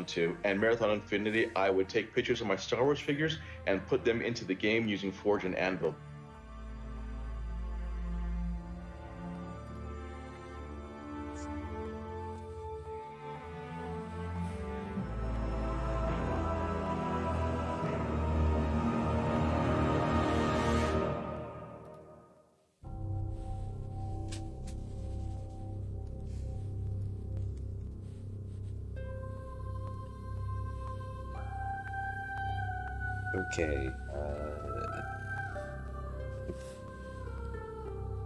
2 and Marathon Infinity, I would take pictures of my Star Wars figures and put them into the game using Forge and Anvil. Okay,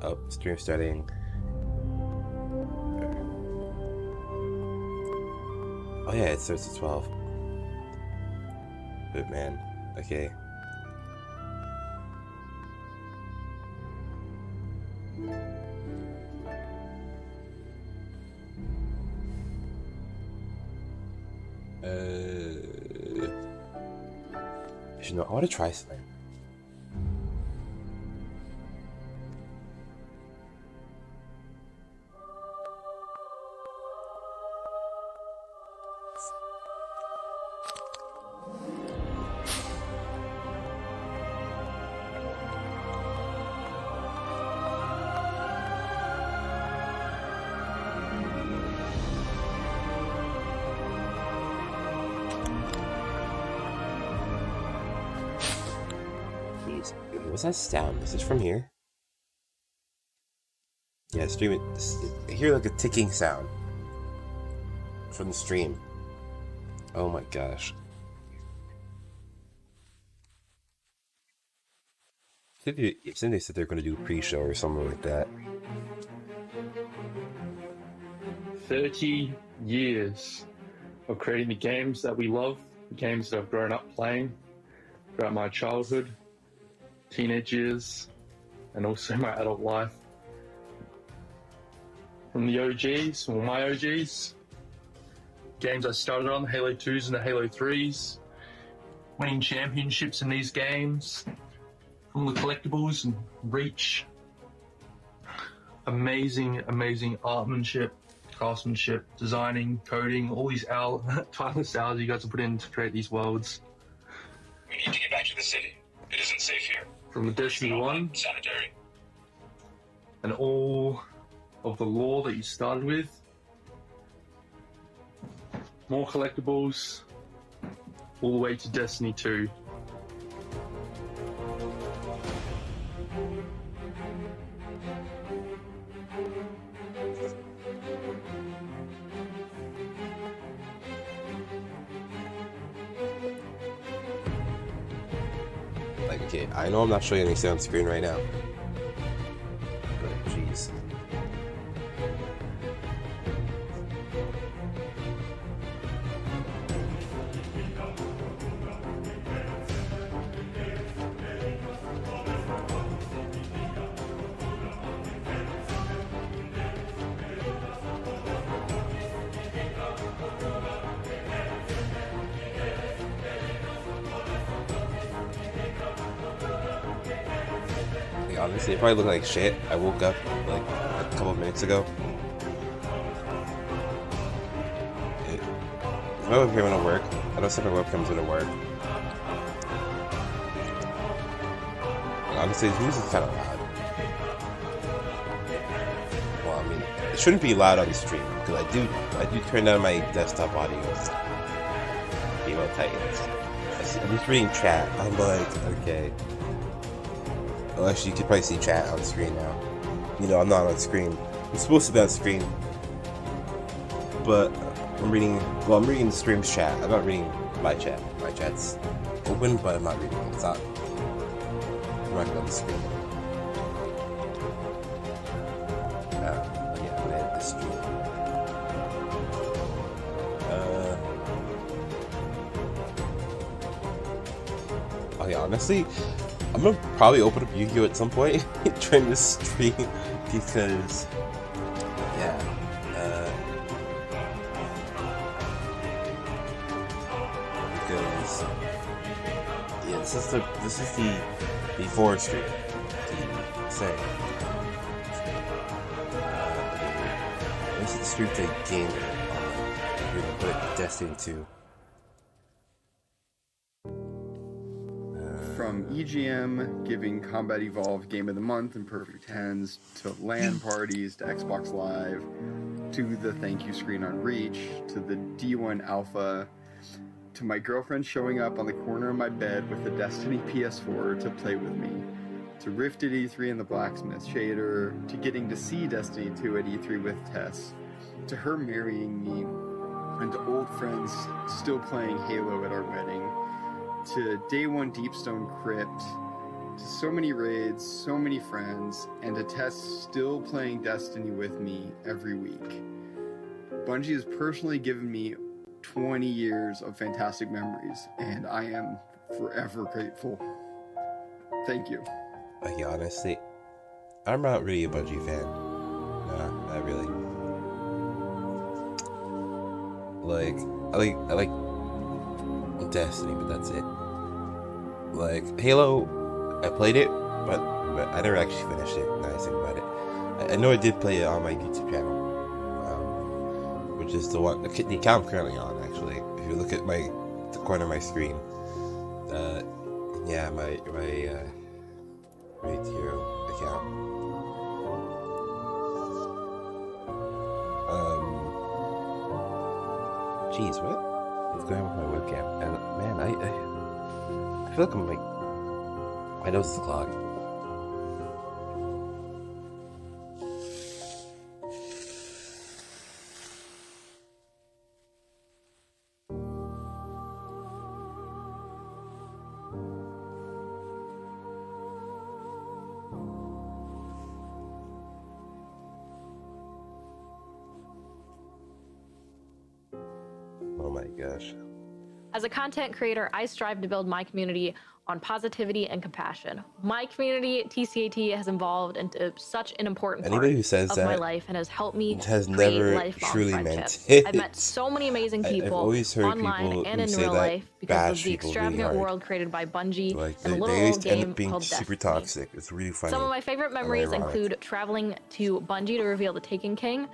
oh, stream starting. Oh yeah, it starts at 12. Good man, okay. You know, I want to try something. What's that sound? Is this from here? Yeah, stream it. I hear like a ticking sound from the stream. Oh my gosh. They said they're going to do a pre-show or something like that. 30 years of creating the games that we love, the games that I've grown up playing throughout my childhood, teenage years, and also my adult life. From the OGs, or my OGs, games I started on, the Halo 2s and the Halo 3s, winning championships in these games, from the collectibles and Reach. Amazing, amazing artmanship, craftsmanship, designing, coding, all these tireless hours you guys have put in to create these worlds. We need to get back to the city. It isn't safe here. From the Destiny 1, sanitary, and all of the lore that you started with, more collectibles, all the way to Destiny 2. Okay, I know I'm not showing anything on screen right now. But jeez. Honestly, it probably looked like shit. I woke up like a couple minutes ago. Is my webcam gonna work? I don't think my webcam's gonna work. Honestly, this music's kind of loud. Well, I mean, it shouldn't be loud on the stream because I do turn down my desktop audio. Email Titans. I'm just reading chat. I'm like, okay. Well, actually, you can probably see chat on screen now. You know, I'm not on screen. I'm supposed to be on screen, but I'm reading the stream's chat. I'm not reading my chat. My chat's open, but I'm not reading it. It's not directly on the screen. Yeah, I'm gonna end this stream. Okay, honestly, I'm gonna probably open up Yu-Gi-Oh at some point during this stream because, yeah, this is the forward stream. To say, this is the stream to gamer. put Destiny 2. From EGM giving Combat Evolved Game of the Month and Perfect Tens, to LAN parties, to Xbox Live, to the thank you screen on Reach, to the D1 Alpha, to my girlfriend showing up on the corner of my bed with the Destiny PS4 to play with me, to Rift at E3 and the Blacksmith shader, to getting to see Destiny 2 at E3 with Tess, to her marrying me, and to old friends still playing Halo at our wedding, to Day 1 Deepstone Crypt, to so many raids, so many friends, and to Tess still playing Destiny with me every week. Bungie has personally given me 20 years of fantastic memories, and I am forever grateful. Thank you. Like, honestly, I'm not really a Bungie fan. Nah, not really. I like Destiny, but that's it. Like, Halo, I played it, but I never actually finished it, now I think about it. I know I did play it on my YouTube channel, which is the account I'm currently on, actually. If you look at the corner of my screen, yeah, my Raid Hero account. Jeez, what's going on with my webcam? And man, I feel like I'm like, my nose is clogged. Oh my gosh. As a content creator, I strive to build my community on positivity and compassion. My community, TCAT, has evolved into such an important part Anybody who says of that my life and has helped me has create never lifelong truly friendships. meant it. I've met so many amazing I've people always heard online people and who in say real that life because bash of the people really extravagant hard. world created by Bungie Like, and the they little used to end game up being called super Destiny. toxic. It's really funny. Some of my favorite and memories ironic. include traveling to Bungie to reveal the Taken King,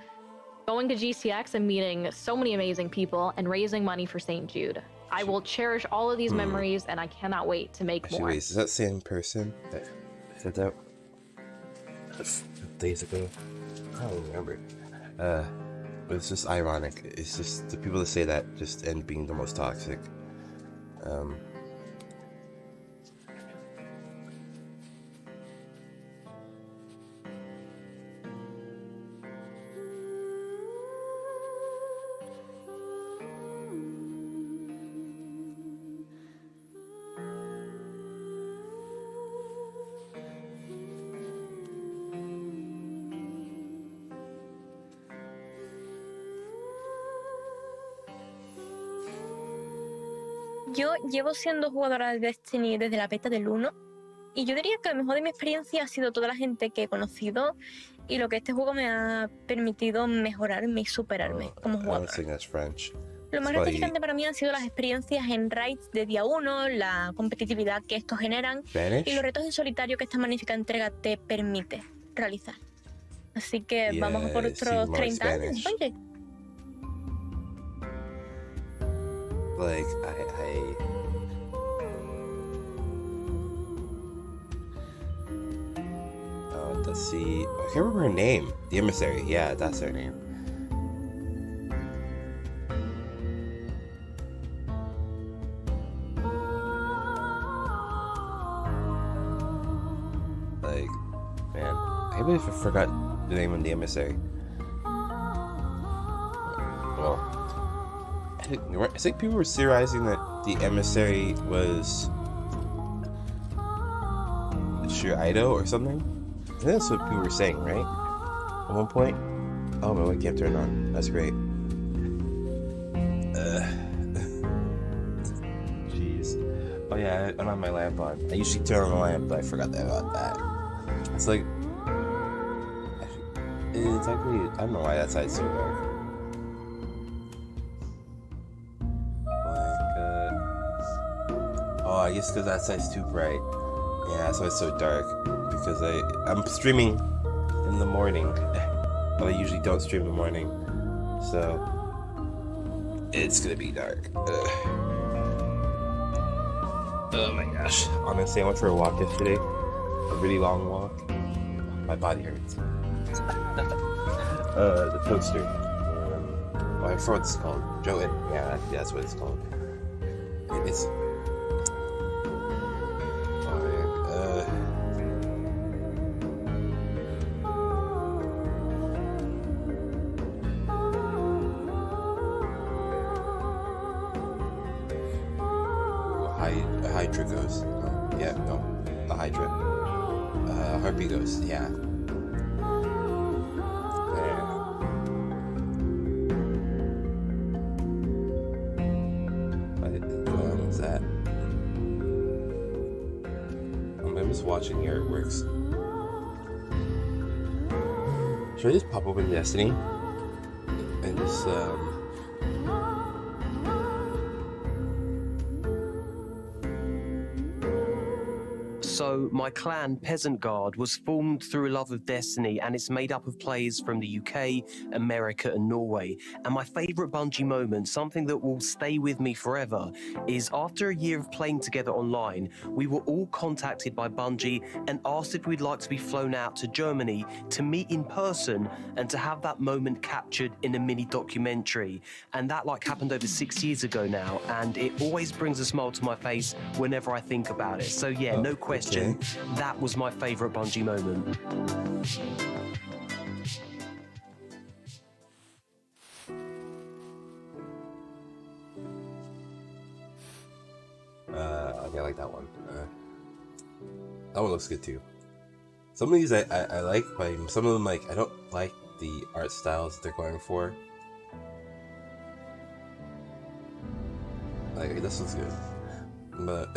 going to GCX and meeting so many amazing people, and raising money for St. Jude. I will cherish all of these memories, and I cannot wait to make Actually, more. wait, is that the same person that said that days ago? I don't remember. It's just ironic. It's just the people that say that just end being the most toxic. Yo llevo siendo jugadora de Destiny desde la beta del 1 y yo diría que lo mejor de mi experiencia ha sido toda la gente que he conocido y lo que este juego me ha permitido mejorarme y superarme como I don't jugadora. think that's French. Lo más It's gratificante para mí han sido las experiencias en raids de día 1, la competitividad que estos generan Spanish? y los retos en solitario que esta magnífica entrega te permite realizar. Así que vamos a por Yeah, sí, otros more 30 años, Spanish. oye. Like, let's see. I can't remember her name. The Emissary. Yeah, that's her name. Like, man, I can't believe I forgot the name of the Emissary. Well, I think people were theorizing that the Emissary was Shiraido or something. I think that's what people were saying, right? At one point. Oh, my webcam turned on. That's great. Jeez. Oh yeah, I don't have my lamp on. I usually turn on the lamp, but I forgot about that. It's like, it's actually, I don't know why that side's so dark. Oh, I guess because that side's too bright. Yeah, that's why it's so dark. Because I'm streaming in the morning, but I usually don't stream in the morning. So It's gonna be dark. Oh my gosh. Honestly, I went for a walk yesterday. A really long walk. My body hurts. The toaster. I forgot what it's called. Joe, yeah, that's what it's called. It's. Hydra Ghost. Yeah, no, the Hydra. Harpy Ghost, yeah. What was that? I'm just watching here, it works. Should I just pop open Destiny? And just, So, my clan, Peasant Guard, was formed through a love of Destiny, and it's made up of players from the UK, America, and Norway. And my favourite Bungie moment, something that will stay with me forever, is after a year of playing together online, we were all contacted by Bungie and asked if we'd like to be flown out to Germany to meet in person and to have that moment captured in a mini documentary. And that happened over 6 years ago now, and it always brings a smile to my face whenever I think about it. So yeah, no question. Okay. That was my favourite Bungie moment. Okay, I like that one. That one looks good too. Some of these I like, but some of them I don't like the art styles that they're going for. This looks good, but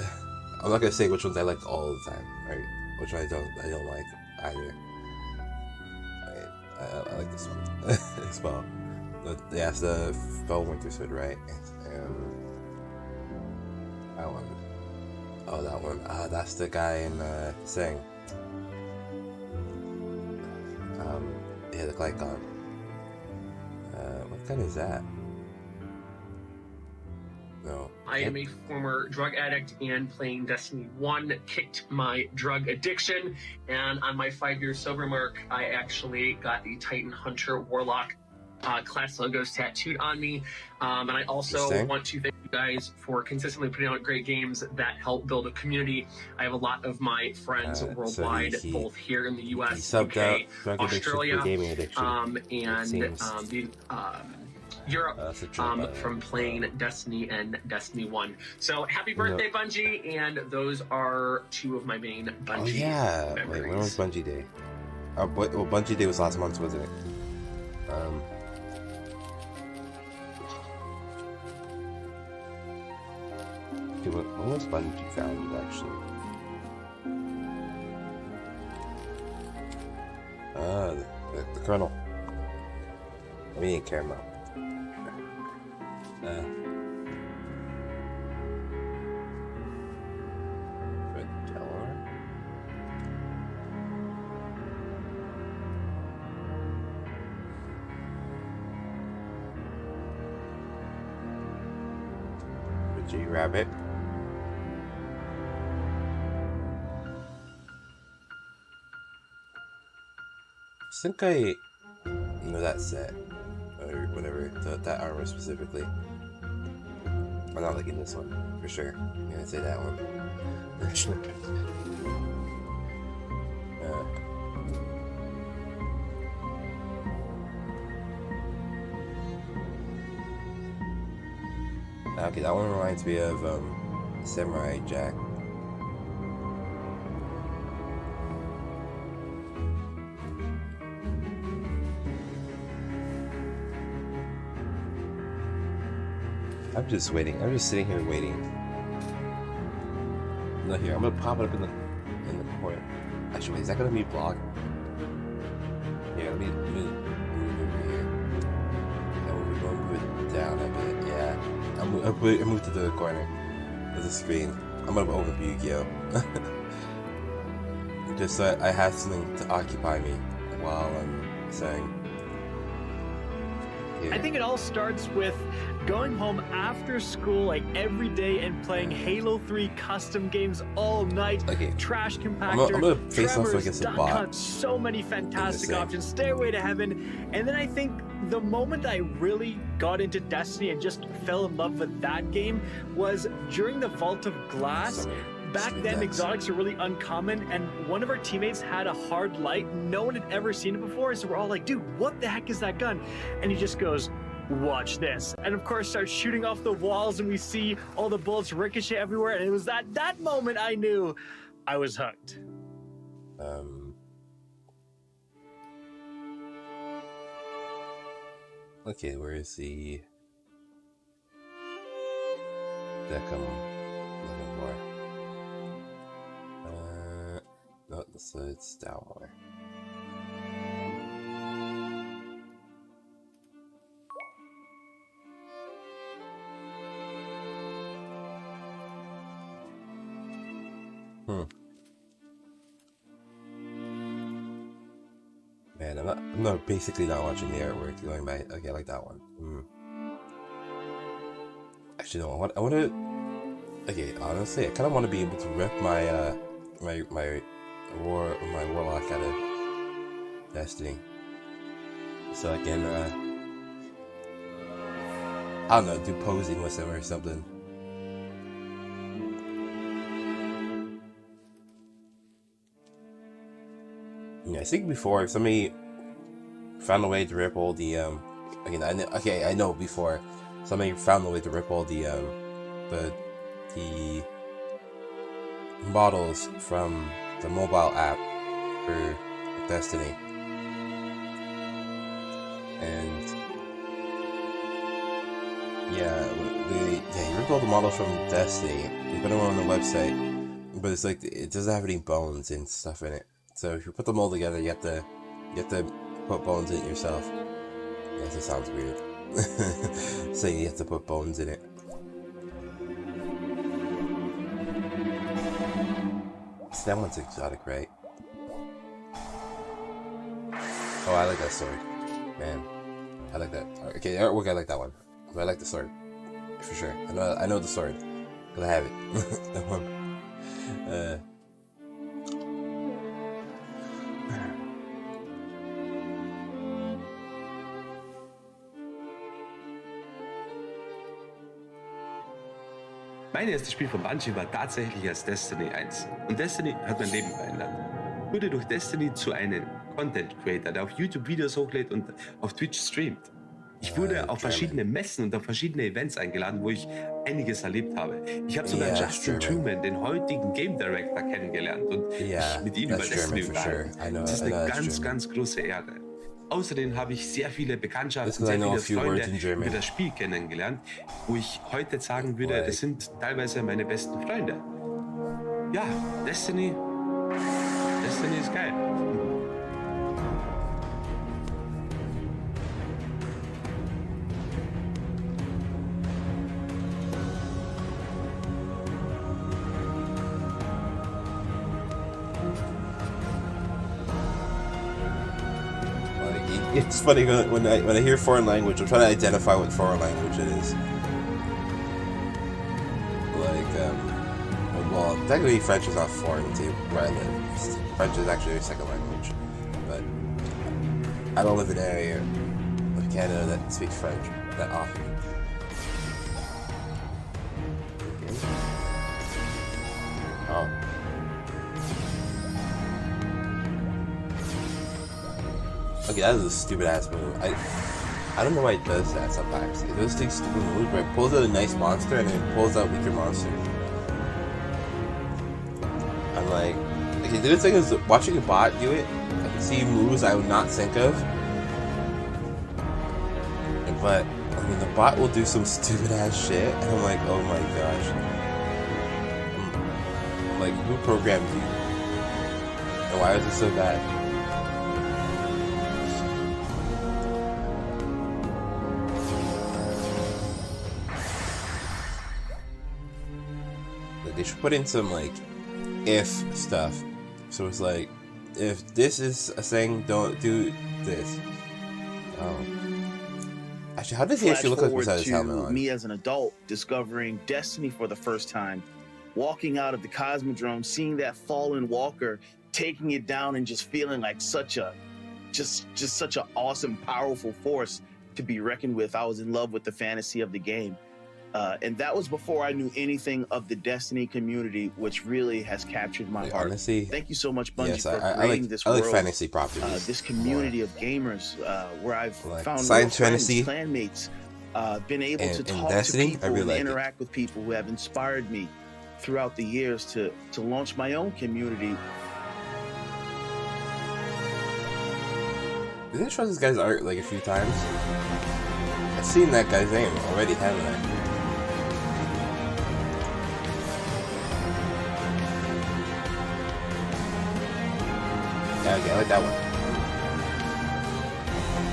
I'm not gonna say which ones I like all the time, right? Which one I don't like either. I like this one as well. Yeah, it's the Felwinter Sword, right? That one. Oh, that one. That's the guy in Sing. Yeah, the Glycon. What gun is that? No. I am a former drug addict, and playing Destiny 1 kicked my drug addiction. And on my 5-year sober mark, I actually got the Titan Hunter Warlock class logos tattooed on me. And I also want to thank you guys for consistently putting out great games that help build a community. I have a lot of my friends worldwide, both here in the US, UK, Australia, and Europe from playing Destiny and Destiny 1. So happy birthday, Bungie, and those are two of my main Bungie memories. Wait, when was Bungie Day? Well, Bungie Day was last month, wasn't it? When was Bungie founded, actually? The Colonel. We didn't care about. Red Delaware? G Rabbit. I think I know that set, or whatever, that armor specifically. I'm not liking this one, for sure. I'm gonna say that one. Okay, that one reminds me of Samurai Jack. I'm just waiting. I'm just sitting here waiting. Look here. I'm gonna pop it up in the corner. Actually, is that gonna be vlog? Yeah, let me move over here. And we'll move it down a bit. Yeah, I'll move to the corner of the screen. I'm gonna open up Yu-Gi-Oh. Just so I have something to occupy me while I'm saying. here? I think it all starts with going home after school like every day and playing Halo 3 custom games all night. Okay. Trash Compactor, I'm gonna face off Tremors, against a Duck bot. Hunt, so many fantastic options. Stairway to Heaven. And then I think the moment I really got into Destiny and just fell in love with that game was during the Vault of Glass. Back then, exotics were really uncommon, and one of our teammates had a hard light. No one had ever seen it before, so we're all like, dude, what the heck is that gun? And he just goes, watch this. And of course, starts shooting off the walls, and we see all the bullets ricochet everywhere, and it was that moment I knew I was hooked. Okay, where is the deck I'm looking for? No, so it's down more. Man, I'm not basically not watching the artwork. Going back, okay, I like that one. Actually, no, I want to. Okay, honestly, I kind of want to be able to rip my my warlock out of Destiny, so I can I don't know, do posing with him or something. Yeah, I think before, if somebody found a way to rip all the I know before somebody found a way to rip all the models from the mobile app for Destiny, and you ripped all the models from Destiny. You put them on the website, but it's like it doesn't have any bones and stuff in it. So if you put them all together, you have to put bones in it yourself. Yes, it sounds weird. Saying you have to put bones in it. So that one's exotic, right? Oh, I like that sword. Man, I like that. Okay, artwork, I like that one. But I like the sword. For sure. I know the sword. Because I have it. That one. Mein erstes Spiel von Bungie war tatsächlich als Destiny 1. Und Destiny hat mein Leben verändert. Ich wurde durch Destiny zu einem Content Creator, der auf YouTube Videos hochlädt und auf Twitch streamt. Ich wurde auf verschiedene Messen und auf verschiedene Events eingeladen, wo ich einiges erlebt habe. Ich habe sogar Justin Truman, den heutigen Game Director, kennengelernt und mich mit ihm über Destiny unterhalten. Das ist eine ganz, ganz große Ehre. Außerdem habe ich sehr viele Bekanntschaften, sehr viele Freunde über das Spiel kennengelernt, wo ich heute sagen würde, das sind teilweise meine besten Freunde. Ja, Destiny ist geil. It's funny when I hear foreign language, I'm trying to identify what foreign language it is. Like, well, technically French is not foreign to where I live. French is actually a second language, but I don't live in an area of Canada that speaks French that often. Oh. Okay, that is a stupid ass move. I don't know why it does that sometimes. It does take stupid moves where it pulls out a nice monster and then it pulls out weaker monsters. I'm like, okay, the good thing is watching a bot do it, I can see moves I would not think of. But I mean, the bot will do some stupid ass shit, and I'm like, oh my gosh. I'm like, who programmed you? And why is it so bad? They should put in some like if stuff. So it's like, if this is a thing, don't do this. Actually, how does he actually look like without his helmet on? Me as an adult discovering Destiny for the first time, walking out of the Cosmodrome, seeing that fallen walker, taking it down, and just feeling like such an awesome, powerful force to be reckoned with. I was in love with the fantasy of the game. And that was before I knew anything of the Destiny community, which really has captured my heart. Honestly, thank you so much, Bungie, yes, for I creating like, this I world, like fantasy properties. this community of gamers, where I've like found science friends, fantasy, clanmates, been able to talk Destiny, to people really and like interact with people who have inspired me throughout the years to launch my own community. Didn't I show this guy's art like a few times? I've seen that guy's name already, haven't I? Yeah, okay, I like that one.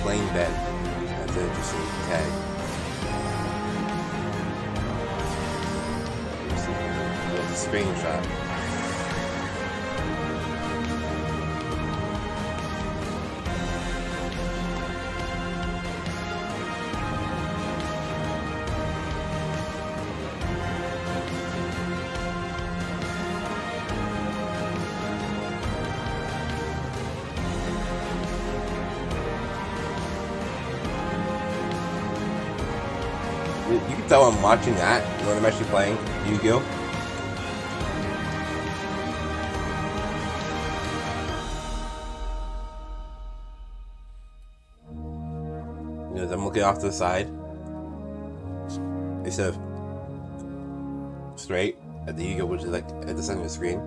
Plain bed. That's an interesting tag. Let's see. Screenshot. You can tell I'm watching that when I'm actually playing Yu-Gi-Oh! Because I'm looking off to the side instead of straight at the Yu-Gi-Oh! Which is like at the center of the screen.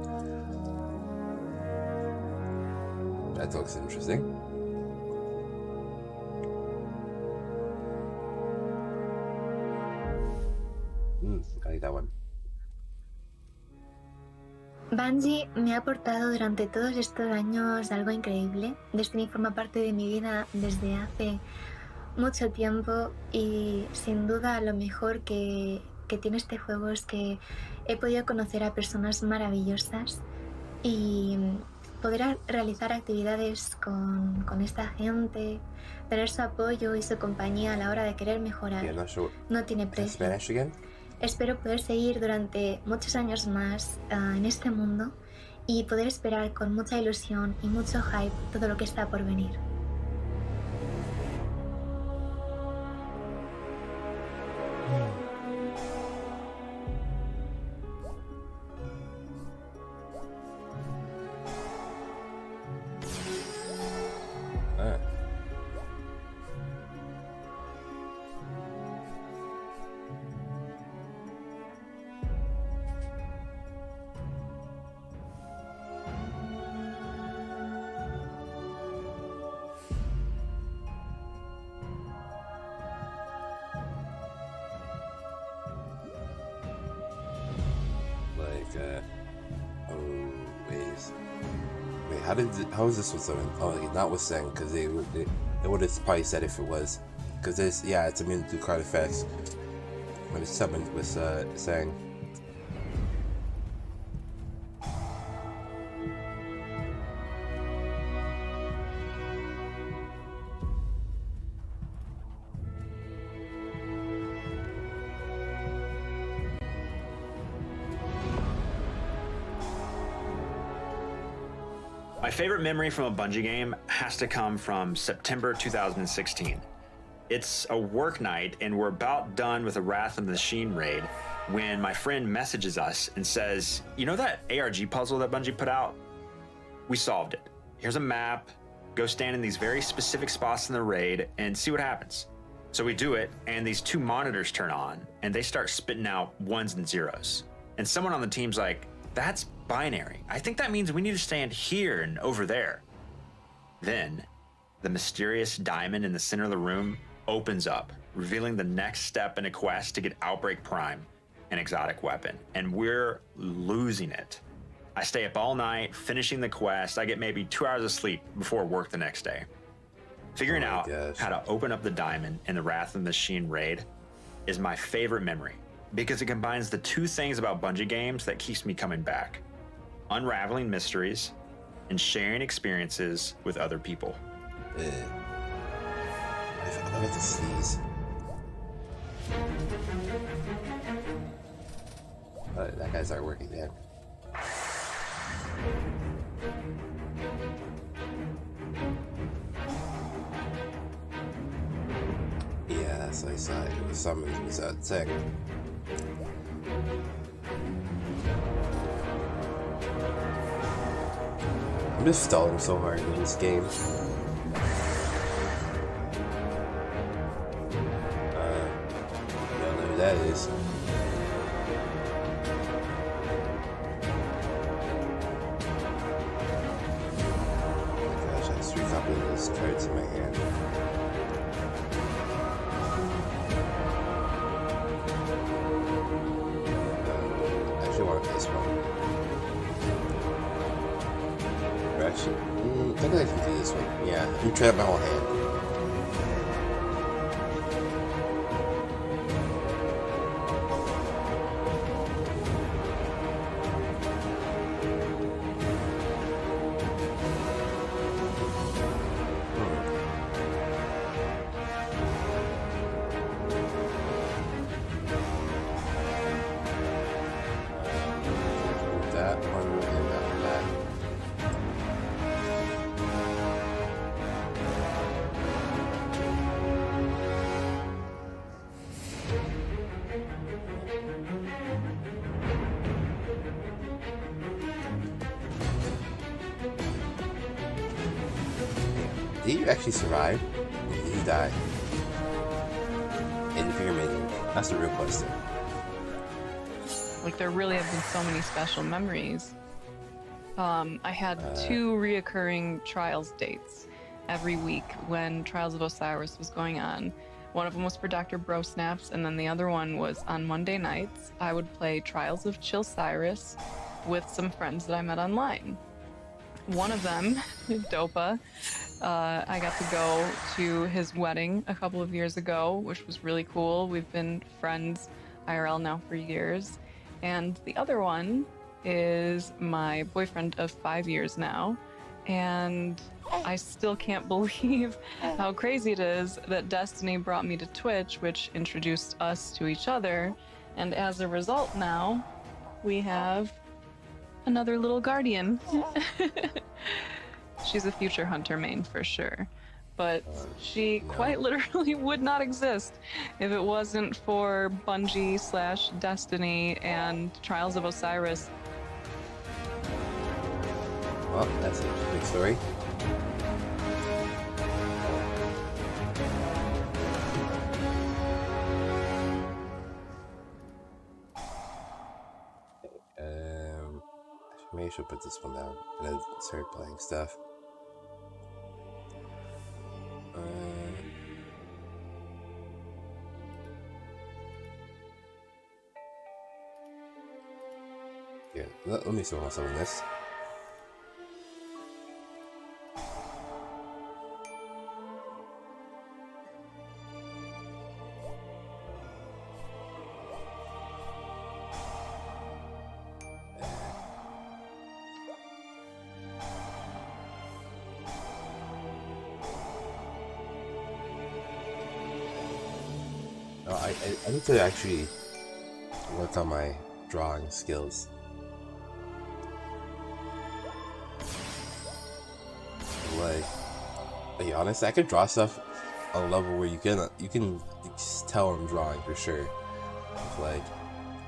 That looks interesting. I like that one. Bungie me ha aportado durante todos estos años algo increíble. Destiny forma parte de mi vida desde hace mucho tiempo y sin duda lo mejor que tiene este juego es que he podido conocer a personas maravillosas y poder realizar actividades con esta gente, tener su apoyo y su compañía a la hora de querer mejorar. Yeah, not sure. No tiene precio. Spanish again? Espero poder seguir durante muchos años más en este mundo y poder esperar con mucha ilusión y mucho hype todo lo que está por venir. How is this one so? Oh, like, not with Sang, because they would have probably said if it was, because this, yeah, it's immune to card effects when it's summoned with Sang. My favorite memory from a Bungie game has to come from September 2016. It's a work night and we're about done with the Wrath of the Machine raid when my friend messages us and says, you know that ARG puzzle that Bungie put out? We solved it. Here's a map, go stand in these very specific spots in the raid and see what happens. So we do it and these two monitors turn on and they start spitting out ones and zeros. And someone on the team's like, that's binary. I think that means we need to stand here and over there. Then, the mysterious diamond in the center of the room opens up, revealing the next step in a quest to get Outbreak Prime, an exotic weapon, and we're losing it. I stay up all night, finishing the quest. I get maybe 2 hours of sleep before work the next day. Figuring out how to open up the diamond in the Wrath of the Machine raid is my favorite memory, because it combines the two things about Bungie games that keeps me coming back: unraveling mysteries and sharing experiences with other people. I got the sneeze. But that guy's artwork again. Yeah, that's what I saw. It was summons was sick. I'm just stalling so hard in this game. Y'all know who that is. Oh my gosh, I just recopied those cards in my hand. I actually want this one. Or actually, I think I can do this one. Yeah, let me try out my whole hand. That one and that. Did you actually survive? Or did you die? In the pyramid? That's the real question. Like, there really have been so many special memories. I had 2 reoccurring Trials dates every week when Trials of Osiris was going on. One of them was for Dr. Brosnaps, and then the other one was on Monday nights. I would play Trials of Chillcyrus with some friends that I met online. One of them, Dopa, I got to go to his wedding a couple of years ago, which was really cool. We've been friends IRL now for years. And the other one is my boyfriend of 5 years now. And I still can't believe how crazy it is that Destiny brought me to Twitch, which introduced us to each other. And as a result now, we have another little guardian. She's a future hunter main for sure. But she quite literally would not exist if it wasn't for Bungie / Destiny and Trials of Osiris. Well, that's an interesting story. Maybe I should put this one down and then start playing stuff. Yeah, let me throw some of this. I need to actually work on my drawing skills. Like, to be honest, I could draw stuff on a level where you can just tell I'm drawing for sure. It's like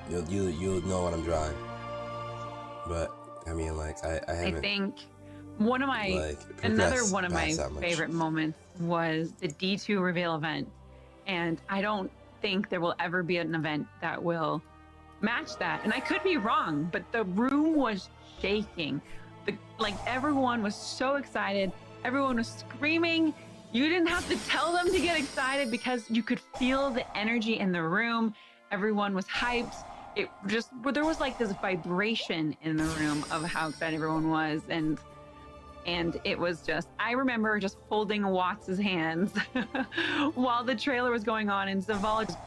you'll know what I'm drawing. But I mean, like I haven't. I think one of my favorite moments was the D2 reveal event, and I don't think there will ever be an event that will match that. And I could be wrong, but the room was shaking. Everyone was so excited. Everyone was screaming. You didn't have to tell them to get excited because you could feel the energy in the room. Everyone was hyped. There was like this vibration in the room of how excited everyone was. And it was just, I remember just holding Watts' hands while the trailer was going on, and Zavala just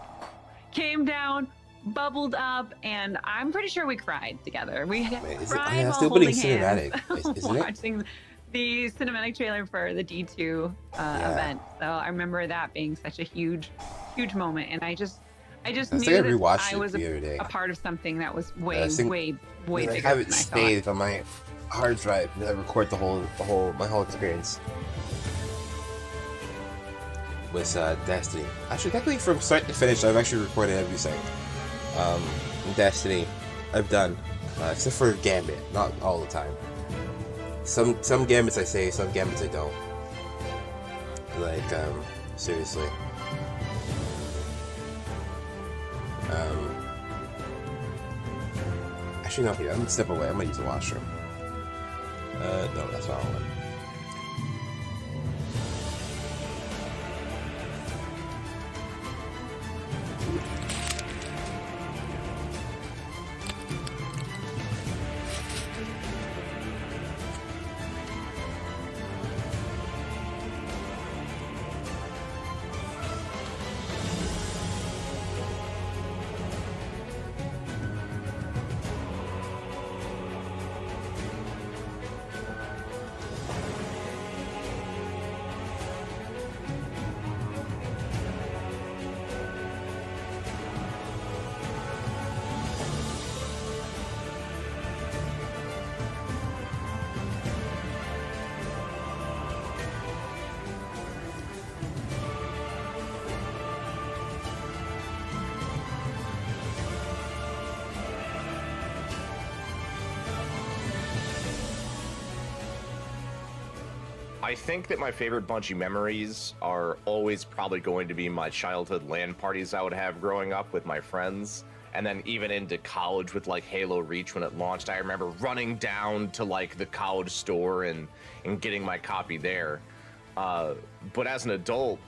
came down, bubbled up, and I'm pretty sure we cried together. We cried while holding hands, watching the cinematic trailer for the D2 event. So I remember that being such a huge, huge moment, and I just I knew think I that rewatched I it was the other day. a part of something that was way I think- way I bigger have than it I thought. saved on my hard drive. I record my whole experience with Destiny. Actually, technically, from start to finish, I've actually recorded everything. Destiny, I've done, except for Gambit, not all the time. Some Gambits I say, some Gambits I don't. Like, seriously. Actually, no, here, I'm gonna step away. I'm gonna use the washroom. No, that's not all. I think that my favorite Bungie memories are always probably going to be my childhood LAN parties I would have growing up with my friends. And then even into college with like Halo Reach when it launched, I remember running down to like the college store and getting my copy there. But as an adult,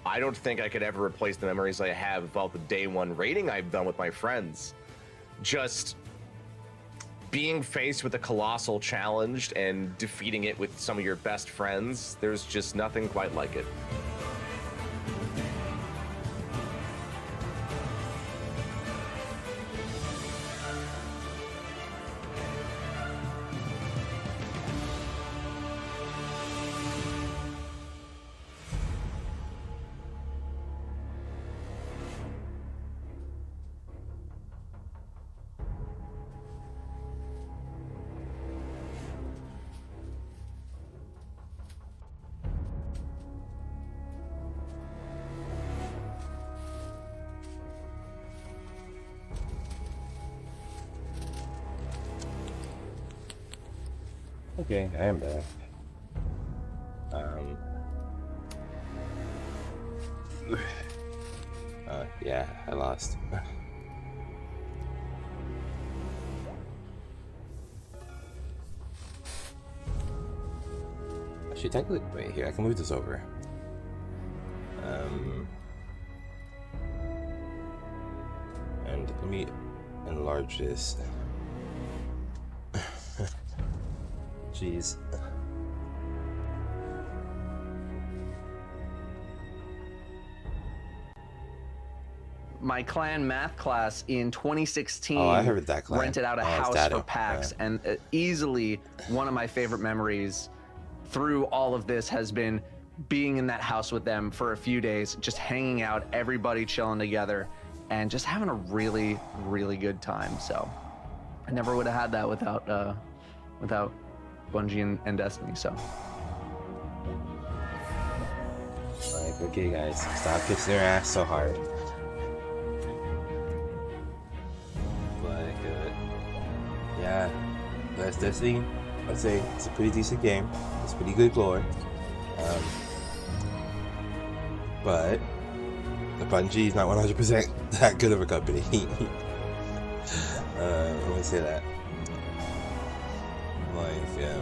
I don't think I could ever replace the memories I have about the day one raiding I've done with my friends. Just being faced with a colossal challenge and defeating it with some of your best friends, there's just nothing quite like it. Okay, I am back. Yeah, I lost. Actually, technically, wait here. I can move this over. And let me enlarge this. Jeez. My clan math class in 2016 Oh, I heard that clan. rented out a Oh, it's house Dado. for PAX, Yeah. and easily one of my favorite memories through all of this has been being in that house with them for a few days, just hanging out, everybody chilling together, and just having a really, really good time. So I never would have had that without Bungie and Destiny. So Like, okay, guys, stop kissing their ass so hard. Like, yeah, that's Destiny. I'd say it's a pretty decent game. It's pretty good lore. But the Bungie is not 100% that good of a company. I'm gonna say that. Like, here,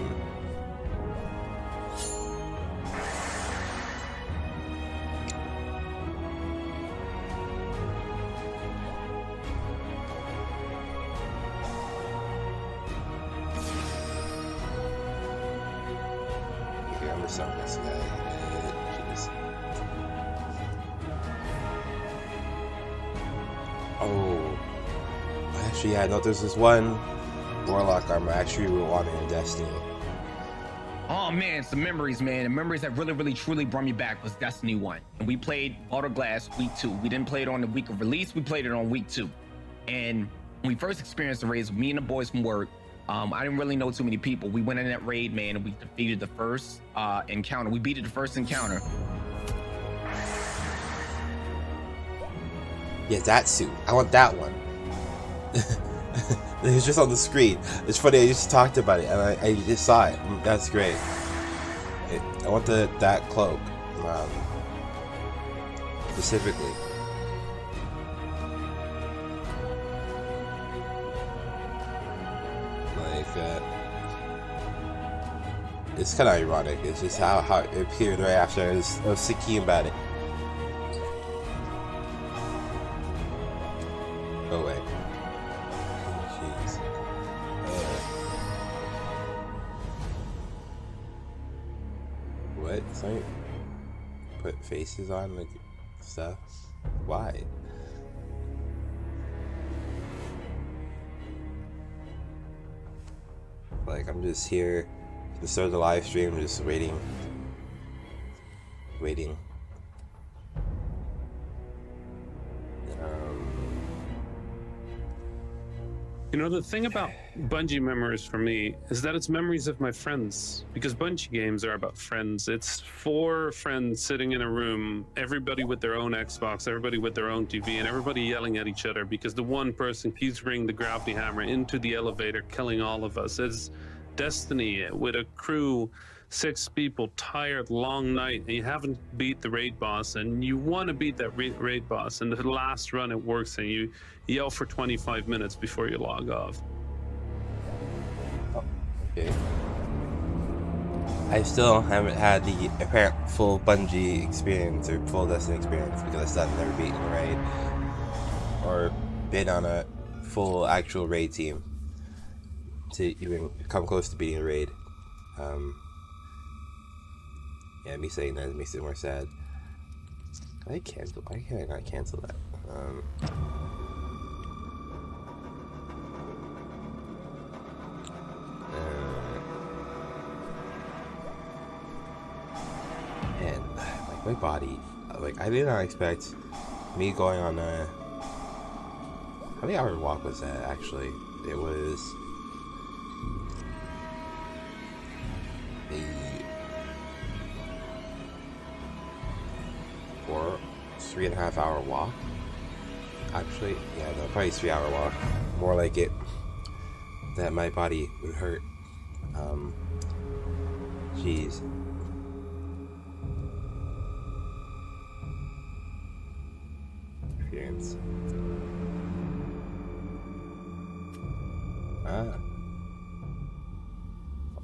I'm gonna sell this guy. Jeez. Oh, actually, yeah, no, there's this one Warlock armor I actually wanted in Destiny. Oh man, some memories, man. The memories that really, really, truly brought me back was Destiny 1. And we played Baldur's Glass week 2. We didn't play it on the week of release, we played it on week 2. And when we first experienced the raids, me and the boys from work, I didn't really know too many people. We went in that raid, man, and we defeated the first encounter. We beat it the first encounter. Yeah, that suit. I want that one. It was just on the screen. It's funny, I just talked about it, and I just saw it. That's great. I want that cloak. Specifically. It's kind of ironic. It's just how it appeared right after I was thinking about it. Oh wait. Jeez. What? Something? Put faces on like stuff? Why? Like I'm just here to start the live stream, just waiting. You know, the thing about Bungie memories for me is that it's memories of my friends, because Bungie games are about friends. It's 4 friends sitting in a room, everybody with their own Xbox, everybody with their own TV, and everybody yelling at each other because the one person keeps bringing the gravity hammer into the elevator, killing all of us. It's Destiny with a crew, 6 people, tired, long night, and you haven't beat the raid boss, and you want to beat that raid boss, and the last run it works, and you yell for 25 minutes before you log off. Okay. I still haven't had the apparent full Bungie experience or full Destiny experience because I still have never beaten a raid or been on a full actual raid team to even come close to beating a raid. Yeah, me saying that makes it more sad. Can I cancel? Why can't I not cancel that? And like my body, like I did not expect me going on a. How many hour walk was that? Actually, it was a 3.5 hour walk. Actually, yeah, no, probably 3 hour walk. More like it. That my body would hurt. Jeez. Experience.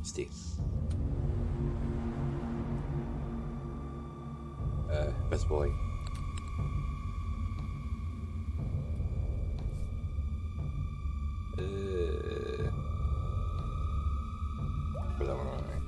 Steve. Best boy. Put that one on there.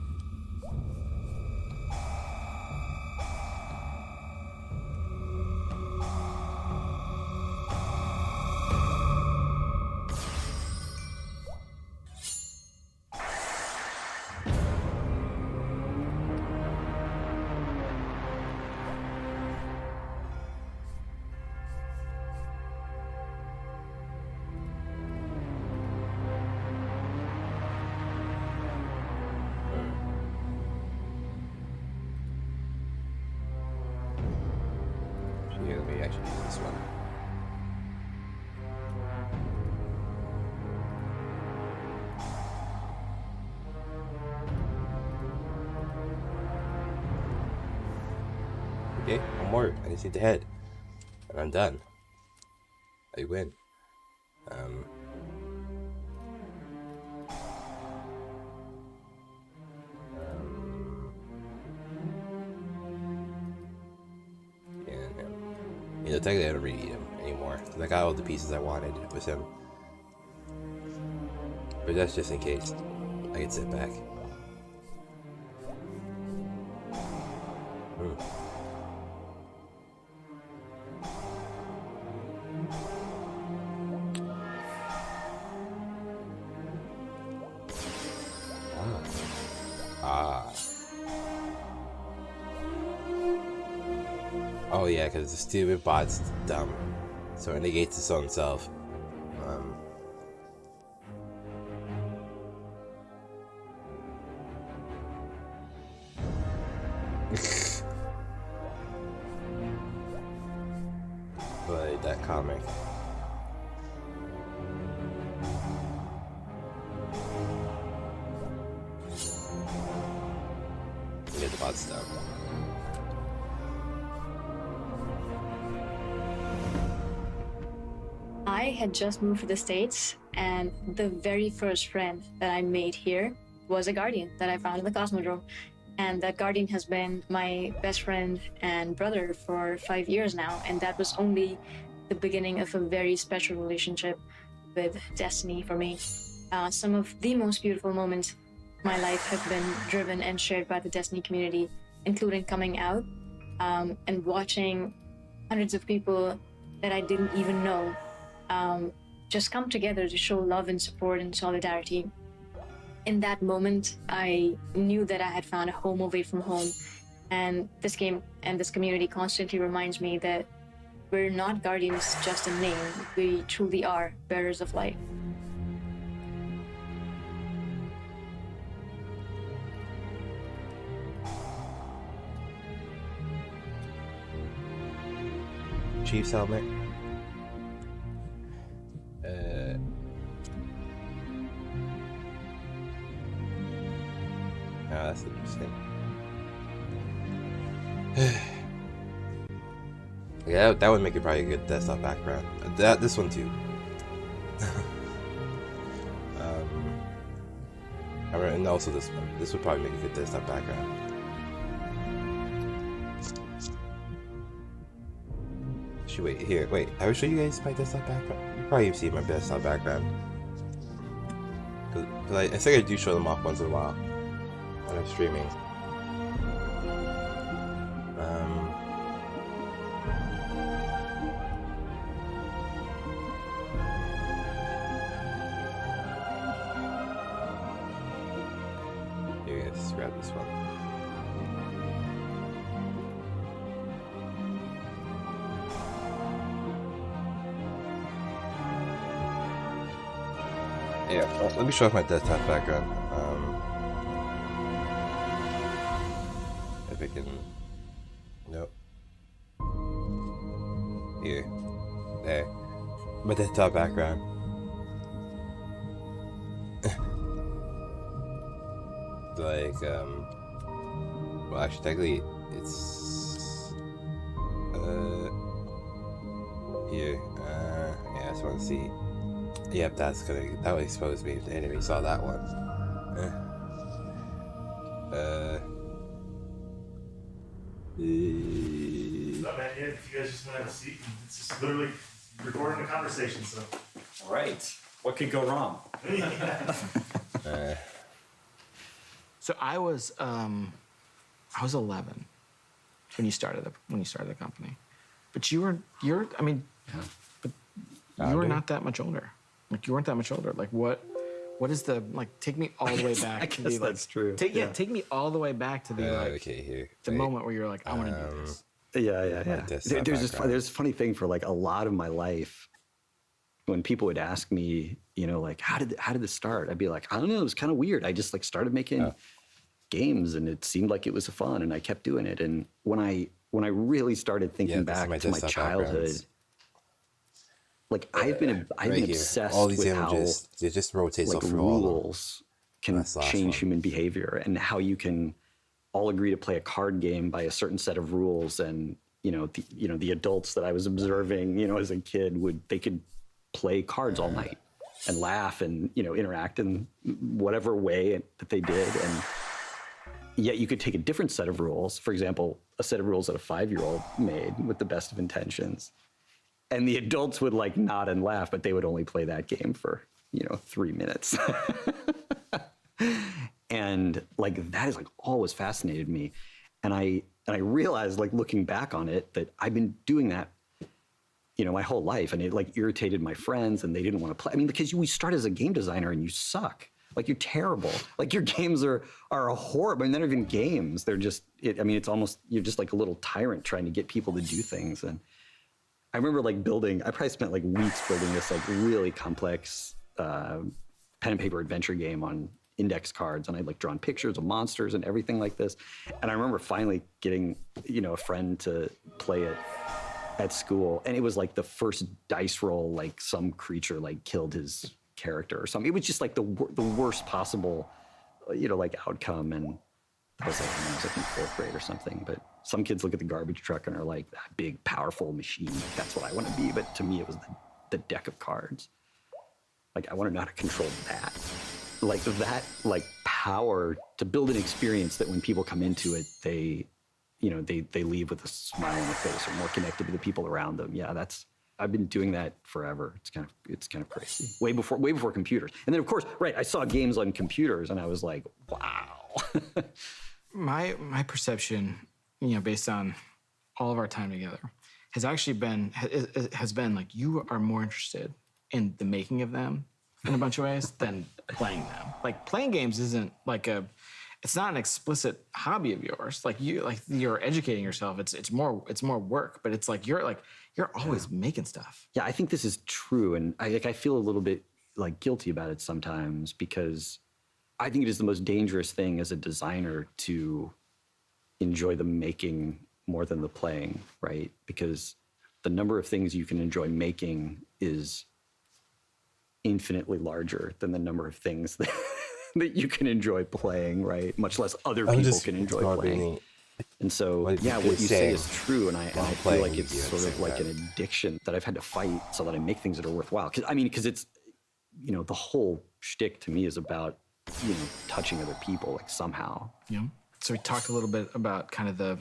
Let me actually do this one. Okay, one more. I just need to head. And I'm done. I win. You know, technically I don't really need him anymore, because I got all the pieces I wanted with him. But that's just in case I can sit back. Oh yeah, because the stupid bot's dumb, so it negates its own self. But that comic. Get the bots down. I had just moved to the States, and the very first friend that I made here was a Guardian that I found in the Cosmodrome. And that Guardian has been my best friend and brother for 5 years now, and that was only the beginning of a very special relationship with Destiny for me. Some of the most beautiful moments of my life have been driven and shared by the Destiny community, including coming out and watching hundreds of people that I didn't even know just come together to show love and support and solidarity. In that moment, I knew that I had found a home away from home, and this game and this community constantly reminds me that we're not Guardians just in name, we truly are bearers of light. Chief's helmet. Oh, that's interesting. Yeah, that would make it probably a good desktop background. This one too. And also this one. This would probably make a good desktop background. Wait. I will show you guys my desktop background. You probably see my desktop background. Cause I think I do show them off once in a while when I'm streaming. Here, let's grab this one. Yeah, well, let me show off my desktop background. If I can... Nope. Here. There. My desktop background. Like, well, actually, technically, it's... Here. Yeah, I just want to see. Yep, that would expose me if the enemy saw that one. What's up, man? Yeah, if you guys just want to have a seat, it's just literally recording a conversation, so. All right. What could go wrong? So I was 11 when you started the company, but you're not that much older. Like, you weren't that much older. Like, what is the, like, take me all the way back. I guess that's true. Take me all the way back to the, okay, here. The moment where you're like, I want to do this. Yeah. There's a funny thing for, like, a lot of my life. When people would ask me, you know, like, how did this start? I'd be like, I don't know. It was kind of weird. I just, like, started making games, and it seemed like it was fun, and I kept doing it. And when I really started thinking back to my childhood, like, I've been obsessed all these with images, how it just rotates like off rules can change human behavior, and how you can all agree to play a card game by a certain set of rules. And the adults that I was observing, as a kid, they could play cards all night and laugh and interact in whatever way that they did. And yet you could take a different set of rules, for example, a set of rules that a 5-year-old made with the best of intentions. And the adults would, like, nod and laugh, but they would only play that game for, 3 minutes. And, like, that is, like, always fascinated me. And I realized, like, looking back on it, that I've been doing that, my whole life. And it, like, irritated my friends, and they didn't want to play. I mean, because we start as a game designer and you suck. Like, you're terrible. Like, your games are horrible. I mean, they're not even games. They're just, it's almost, you're just like a little tyrant trying to get people to do things. And I remember like I probably spent like weeks building this like really complex pen and paper adventure game on index cards, and I'd like drawn pictures of monsters and everything like this. And I remember finally getting, a friend to play it at school, and it was like the first dice roll, like some creature like killed his character or something. It was just like the worst possible, like outcome. And I was like, I was like in 4th grade or something. But some kids look at the garbage truck and are like, that big, powerful machine. That's what I want to be. But to me, it was the deck of cards. Like, I want to know how to control that. Like that, like power to build an experience that when people come into it, they leave with a smile on their face or more connected to the people around them. Yeah, I've been doing that forever. It's kind of crazy. Way before computers. And then of course, right, I saw games on computers and I was like, wow. My perception, based on all of our time together, has actually been like, you are more interested in the making of them in a bunch of ways than playing them. Like, playing games isn't like it's not an explicit hobby of yours. Like, you're educating yourself. It's more work, but it's like you're always making stuff. Yeah, I think this is true, and I feel a little bit like guilty about it sometimes, because I think it is the most dangerous thing as a designer to enjoy the making more than the playing, right? Because the number of things you can enjoy making is infinitely larger than the number of things that you can enjoy playing, right? Much less other people can enjoy playing. And so, what you say is true, and I feel like it's sort of like an addiction that I've had to fight so that I make things that are worthwhile. Because it's, the whole shtick to me is about, touching other people, like, somehow. Yeah. So we talked a little bit about kind of the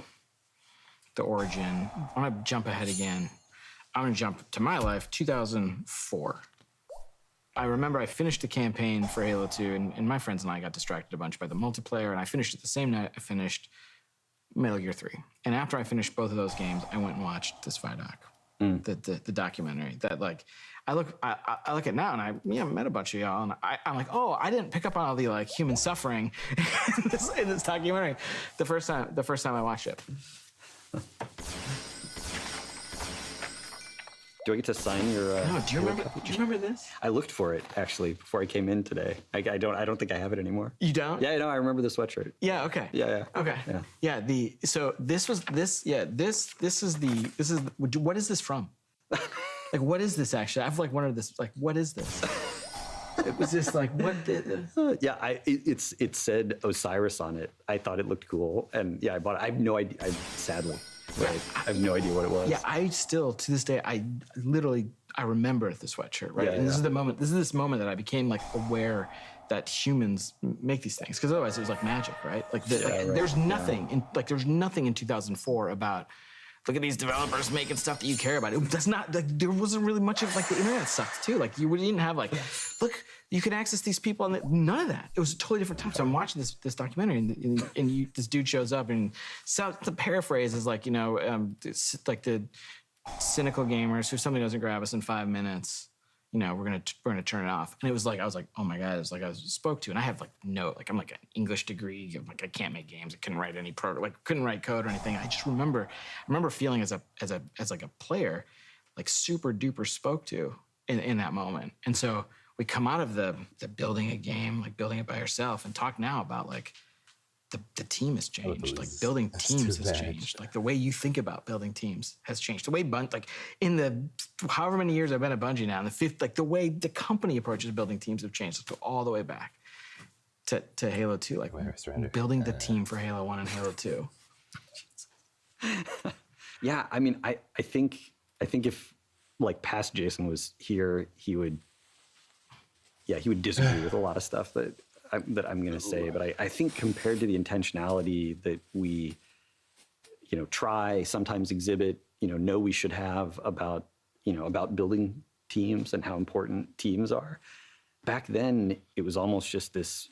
origin. I want to jump ahead again. I'm going to jump to my life, 2004. I remember I finished the campaign for Halo 2, and my friends and I got distracted a bunch by the multiplayer, and I finished it the same night I finished Metal Gear 3. And after I finished both of those games, I went and watched this Vidoc, the documentary that, like, I look at now, and I met a bunch of y'all, and I'm like, oh, I didn't pick up on all the, like, human suffering in this documentary the first time I watched it. Do I get to sign your? No. Do you remember this? I looked for it actually before I came in today. I don't think I have it anymore. You don't? Yeah, no, I remember the sweatshirt. Yeah. Okay. Yeah. Okay. Yeah. Yeah. So this is what is this from? Like, what is this actually? I've like wondered this. Like, what is this? It was just like, what? It said Osiris on it. I thought it looked cool, and yeah, I bought it. I have no idea. Sadly. Right. I have no idea what it was. Yeah, I still, to this day, I remember the sweatshirt, right? And this is this moment that I became like aware that humans make these things, because otherwise it was like magic, right? There's nothing in 2004 about, look at these developers making stuff that you care about. That's not, like, there wasn't really much of, like, the internet sucked too. Like, you didn't have, like, look, you can access these people, and none of that. It was a totally different time. So I'm watching this documentary, and this dude shows up, and the paraphrase is like, like the cynical gamers who something doesn't grab us in 5 minutes, we're gonna turn it off. And it was like, I was like, oh my God, it was like I was spoke to, and I have I'm like an English degree, like I can't make games, I couldn't write any couldn't write code or anything. I just remember feeling as like a player, like super duper spoke to in that moment. And so we come out of the building a game, like building it by yourself, and talk now about like the team has changed. Like, building teams has changed. Like, the way you think about building teams has changed. The way like in the however many years I've been at Bungie now, in the fifth, like the way the company approaches building teams have changed. Let's go all the way back to Halo 2, like building the team for Halo 1 and Halo 2. Yeah, I mean, I think if like past Jason was here, he would disagree with a lot of stuff that I'm going to say, but I think compared to the intentionality that we, try, sometimes exhibit, know we should have about building teams and how important teams are. Back then, it was almost just this,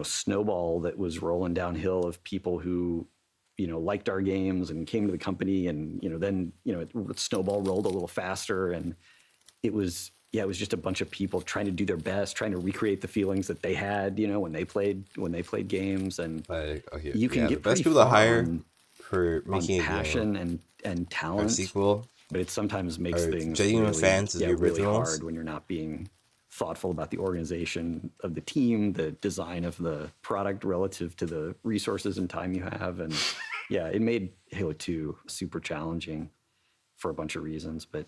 snowball that was rolling downhill of people who, liked our games and came to the company, and, then, the snowball rolled a little faster, and it was yeah, it was just a bunch of people trying to do their best, trying to recreate the feelings that they had, you know, when they played games. And you can get the best pretty people to far hire on- for on making passion and talent. sequel, but it sometimes makes are things genuine really, fans of the really originals. hard when you're not being thoughtful about the organization of the team, the design of the product relative to the resources and time you have. And yeah, it made Halo 2 super challenging for a bunch of reasons. But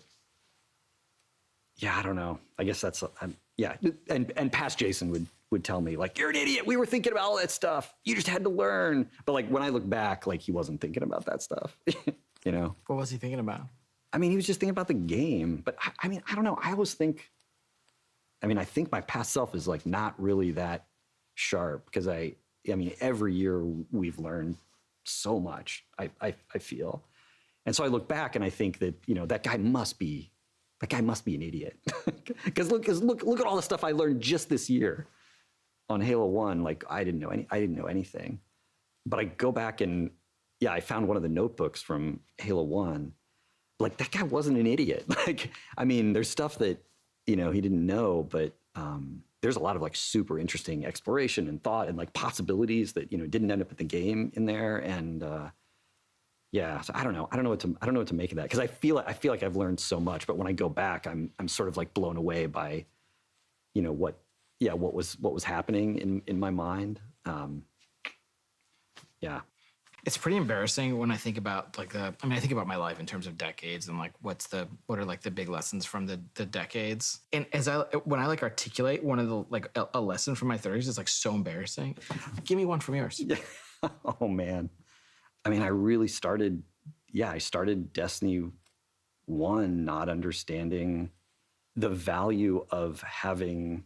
yeah, I don't know. I guess that's, yeah. And past Jason would tell me, like, you're an idiot. We were thinking about all that stuff. You just had to learn. But like, when I look back, like, he wasn't thinking about that stuff, you know? What was he thinking about? I mean, he was just thinking about the game. But I mean, I don't know. I always think, I mean, I think my past self is like not really that sharp because I mean, every year we've learned so much, I feel. And so I look back and I think that, you know, that guy must be an idiot. Because look at all the stuff I learned just this year on Halo 1. Like, I didn't know anything. But I go back and, yeah, I found one of the notebooks from Halo 1. Like, that guy wasn't an idiot. Like, I mean, there's stuff that, you know, he didn't know, but there's a lot of like super interesting exploration and thought and like possibilities that, you know, didn't end up in the game in there. And yeah, so I don't know what to make of that, because I feel like I've learned so much, but when I go back, I'm sort of like blown away by, you know, what was happening in my mind. Yeah. It's pretty embarrassing when I think about like I think about my life in terms of decades and like what are like the big lessons from the decades. And when I like articulate one of the like a lesson from my 30s, it's like so embarrassing. Give me one from yours. Yeah. Oh man. I mean, I started Destiny 1 not understanding the value of having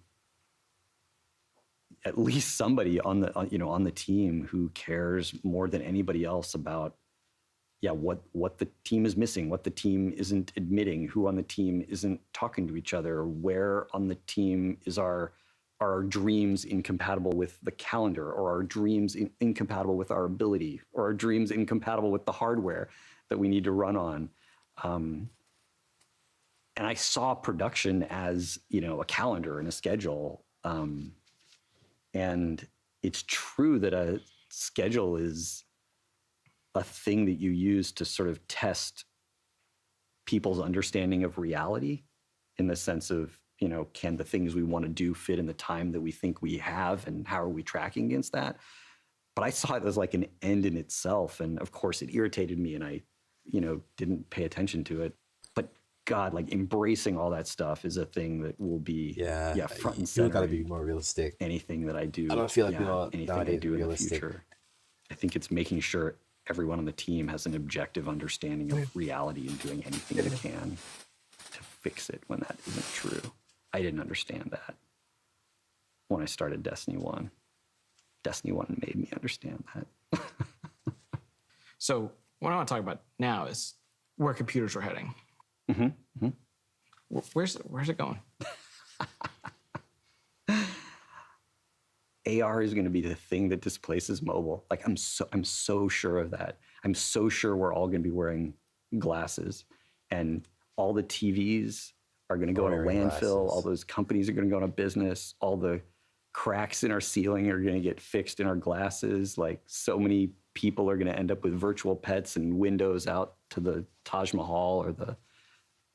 at least somebody on the team who cares more than anybody else about, what the team is missing, what the team isn't admitting, who on the team isn't talking to each other, where on the team are our dreams incompatible with the calendar, or our dreams incompatible with our ability, or our dreams incompatible with the hardware that we need to run on. And I saw production as, you know, a calendar and a schedule. And it's true that a schedule is a thing that you use to sort of test people's understanding of reality, in the sense of, you know, can the things we want to do fit in the time that we think we have, and how are we tracking against that? But I saw it as like an end in itself. And of course it irritated me and I, you know, didn't pay attention to it. But God, like embracing all that stuff is a thing that will be front and center. You gotta be more realistic. Anything that I do. I don't feel like people anything nowadays I do are in the realistic. future. I think it's making sure everyone on the team has an objective understanding of reality and doing anything they can to fix it when that isn't true. I didn't understand that when I started Destiny 1. Destiny 1 made me understand that. So what I want to talk about now is where computers are heading. Mm-hmm. Where's it going? AR is going to be the thing that displaces mobile. Like, I'm so sure of that. I'm so sure we're all going to be wearing glasses, and all the TVs are going to go in a landfill. Glasses. All those companies are going to go out of business. All the cracks in our ceiling are going to get fixed in our glasses. Like, so many people are going to end up with virtual pets and windows out to the Taj Mahal or the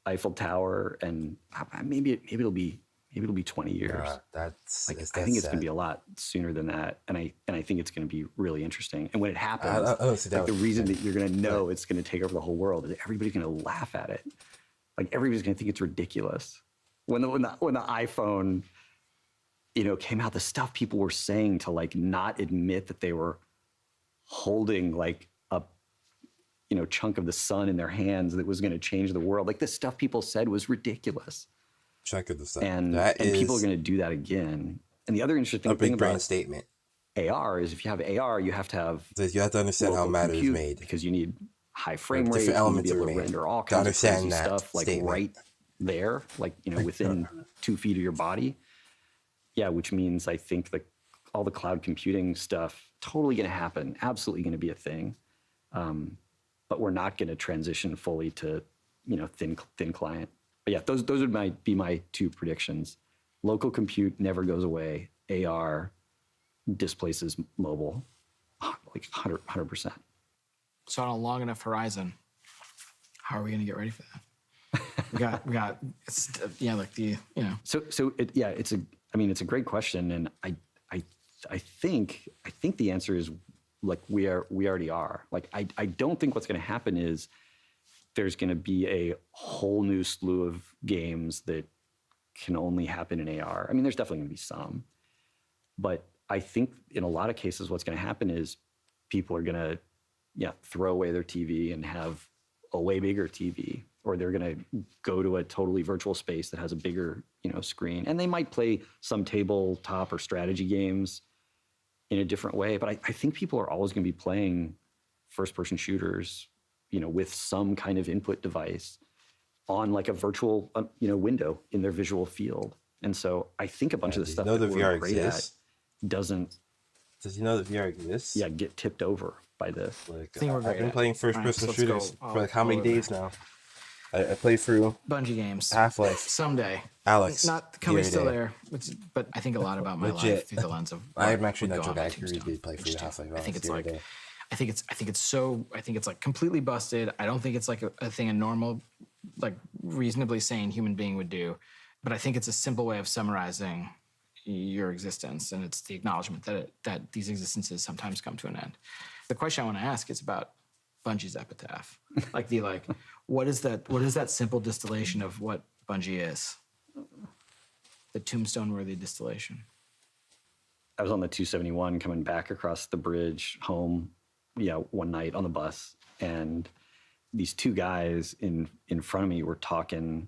Eiffel Tower. And maybe it'll be 20 years. That's I think sad. it's going to be a lot sooner than that, and I think it's going to be really interesting. And when it happens, I don't see that like, the was reason that you're going to know it's going to take over the whole world is everybody's going to laugh at it. Like, everybody's going to think it's ridiculous. When the iPhone, you know, came out, the stuff people were saying to like not admit that they were holding like a, you know, chunk of the sun in their hands that was going to change the world. Like, the stuff people said was ridiculous. Chunk of the sun. And people are going to do that again. And the other interesting thing big brand about statement. AR is, if you have AR, you have to have You have to understand how local matter is compute, made. because you need high frame Different rate. You need to elements be able are to made. render all To kinds of understand crazy that stuff, like statement. right there, like, you know, within 2 feet of your body. Yeah, which means I think all the cloud computing stuff totally going to happen, absolutely going to be a thing. But we're not going to transition fully to, you know, thin client But yeah, those would be my two predictions. Local compute never goes away. AR displaces mobile, like 100%. So on a long enough horizon, how are we going to get ready for that? we got, like the, it's a great question, and I think the answer is like we already are. Like I don't think what's going to happen is there's going to be a whole new slew of games that can only happen in AR. I mean, there's definitely going to be some, but I think in a lot of cases, what's going to happen is people are going to, throw away their TV and have a way bigger TV, or they're going to go to a totally virtual space that has a bigger, screen, and they might play some tabletop or strategy games in a different way. But I think people are always going to be playing first-person shooters, with some kind of input device on like a virtual, window in their visual field. And so I think a bunch of the stuff that we're great at doesn't. Does he know that VR exists? Yeah, get tipped over by this. Like, I've been playing first-person shooters for like how many days now? I played through Bungie games. Half-Life. Someday. Alex. Not the company's still there, but I think a lot about my life through the lens of. I'm actually not sure that I did play through Half-Life. I think it's like. I think it's like completely busted. I don't think it's like a thing a normal, like reasonably sane human being would do, but I think it's a simple way of summarizing your existence, and it's the acknowledgement that these existences sometimes come to an end. The question I want to ask is about Bungie's epitaph. What is that simple distillation of what Bungie is? The tombstone-worthy distillation. I was on the 271 coming back across the bridge home, one night on the bus, and these two guys in front of me were talking,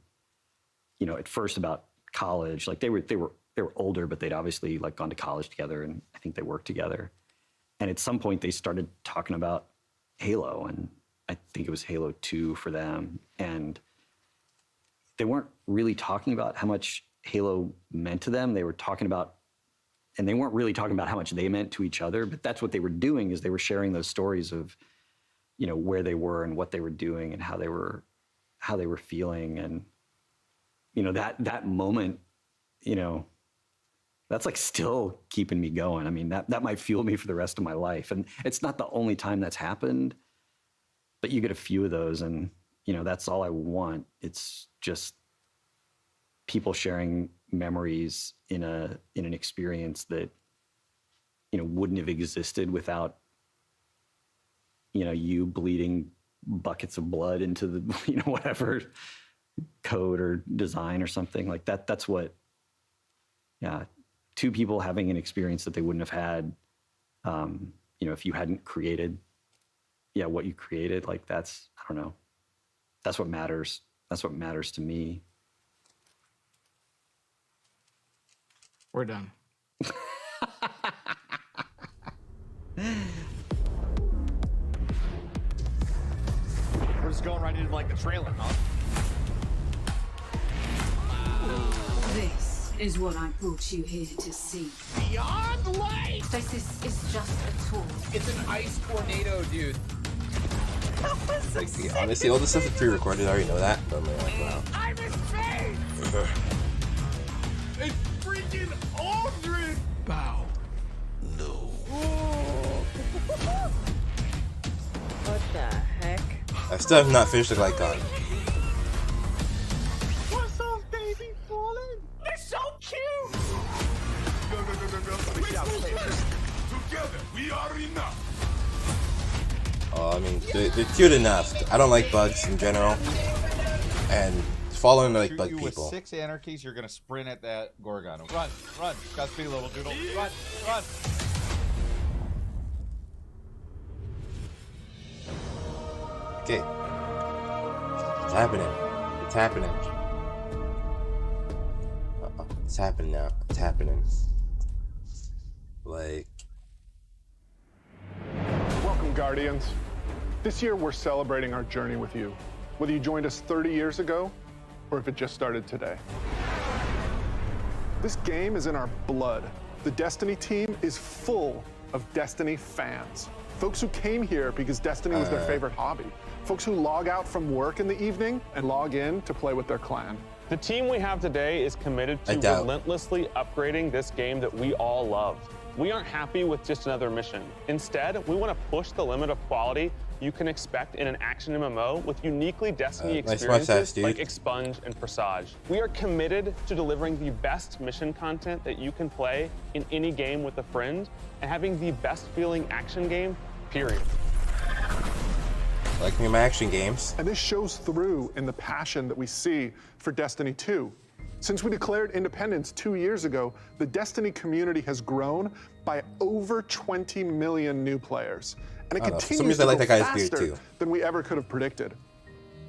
at first about college. Like they were older, but they'd obviously like gone to college together, and I think they worked together. And at some point they started talking about Halo, and I think it was Halo 2 for them. And they weren't really talking about how much Halo meant to them. They were talking about, and they weren't really talking about how much they meant to each other, but that's what they were doing, is they were sharing those stories of, where they were and what they were doing and how they were feeling. And, that moment, that's like still keeping me going. I mean, that might fuel me for the rest of my life. And it's not the only time that's happened, but you get a few of those, and, that's all I want. It's just people sharing memories in an experience that, wouldn't have existed without, you bleeding buckets of blood into the, whatever code or design or something like that. That's what, two people having an experience that they wouldn't have had, if you hadn't created, what you created. Like that's, I don't know, that's what matters. That's what matters to me. We're done. We're just going right into like the trailer, huh? This is what I brought you here to see. Beyond light! This is just a tool. It's an ice tornado, dude. Like, honestly, all the stuff is pre-recorded. I already know that, but I'm like, wow. I'm in space! It's freaking Aldrin! Bow. No. What the heck? I still have not finished the Glycon. What's those baby falling? They're so cute! Together, we are enough. Oh, I mean, they're cute enough. I don't like bugs in general, and following like bug With people. 6 anarchies, you're gonna sprint at that Gorgon. Run, run! Godspeed, little doodle. Run, run! Okay. It's happening. It's happening. It's happening now. It's happening. Like. Welcome, Guardians. This year, we're celebrating our journey with you, whether you joined us 30 years ago or if it just started today. This game is in our blood. The Destiny team is full of Destiny fans. folks who came here because Destiny was their favorite hobby, folks who log out from work in the evening and log in to play with their clan. The team we have today is committed to relentlessly upgrading this game that we all love. We aren't happy with just another mission. Instead, we want to push the limit of quality you can expect in an action MMO with uniquely Destiny experiences like Expunge and Presage. We are committed to delivering the best mission content that you can play in any game with a friend and having the best feeling action game, period. Like me my action games. And this shows through in the passion that we see for Destiny 2. Since we declared independence 2 years ago, the Destiny community has grown by over 20 million new players. And it continues to go faster than we ever could have predicted.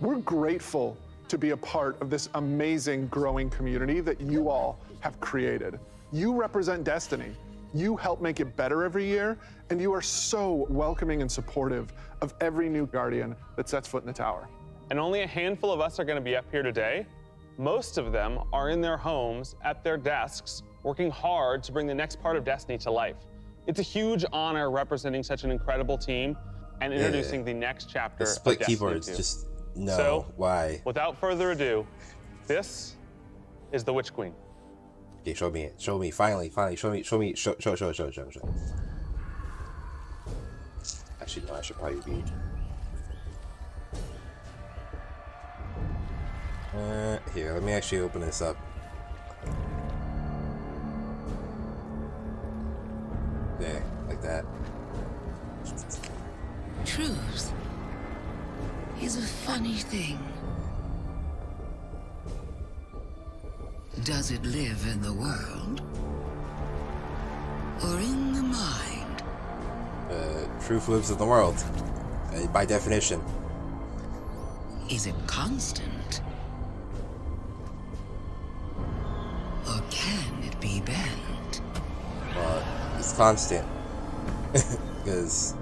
We're grateful to be a part of this amazing growing community that you all have created. You represent Destiny. You help make it better every year, and you are so welcoming and supportive of every new Guardian that sets foot in the tower. And only a handful of us are going to be up here today. Most of them are in their homes, at their desks, working hard to bring the next part of Destiny to life. It's a huge honor representing such an incredible team and introducing the next chapter the split of Destiny keyboards, 2. just no, so, why? Without further ado, this is the Witch Queen. Okay, show me, finally, show me. Actually, no, I should probably be. Here, let me actually open this up. There, like that. Truth is a funny thing. Does it live in the world or in the mind? Truth lives in the world, by definition. Is it constant? Or can it be bent? Well, it's constant. Because,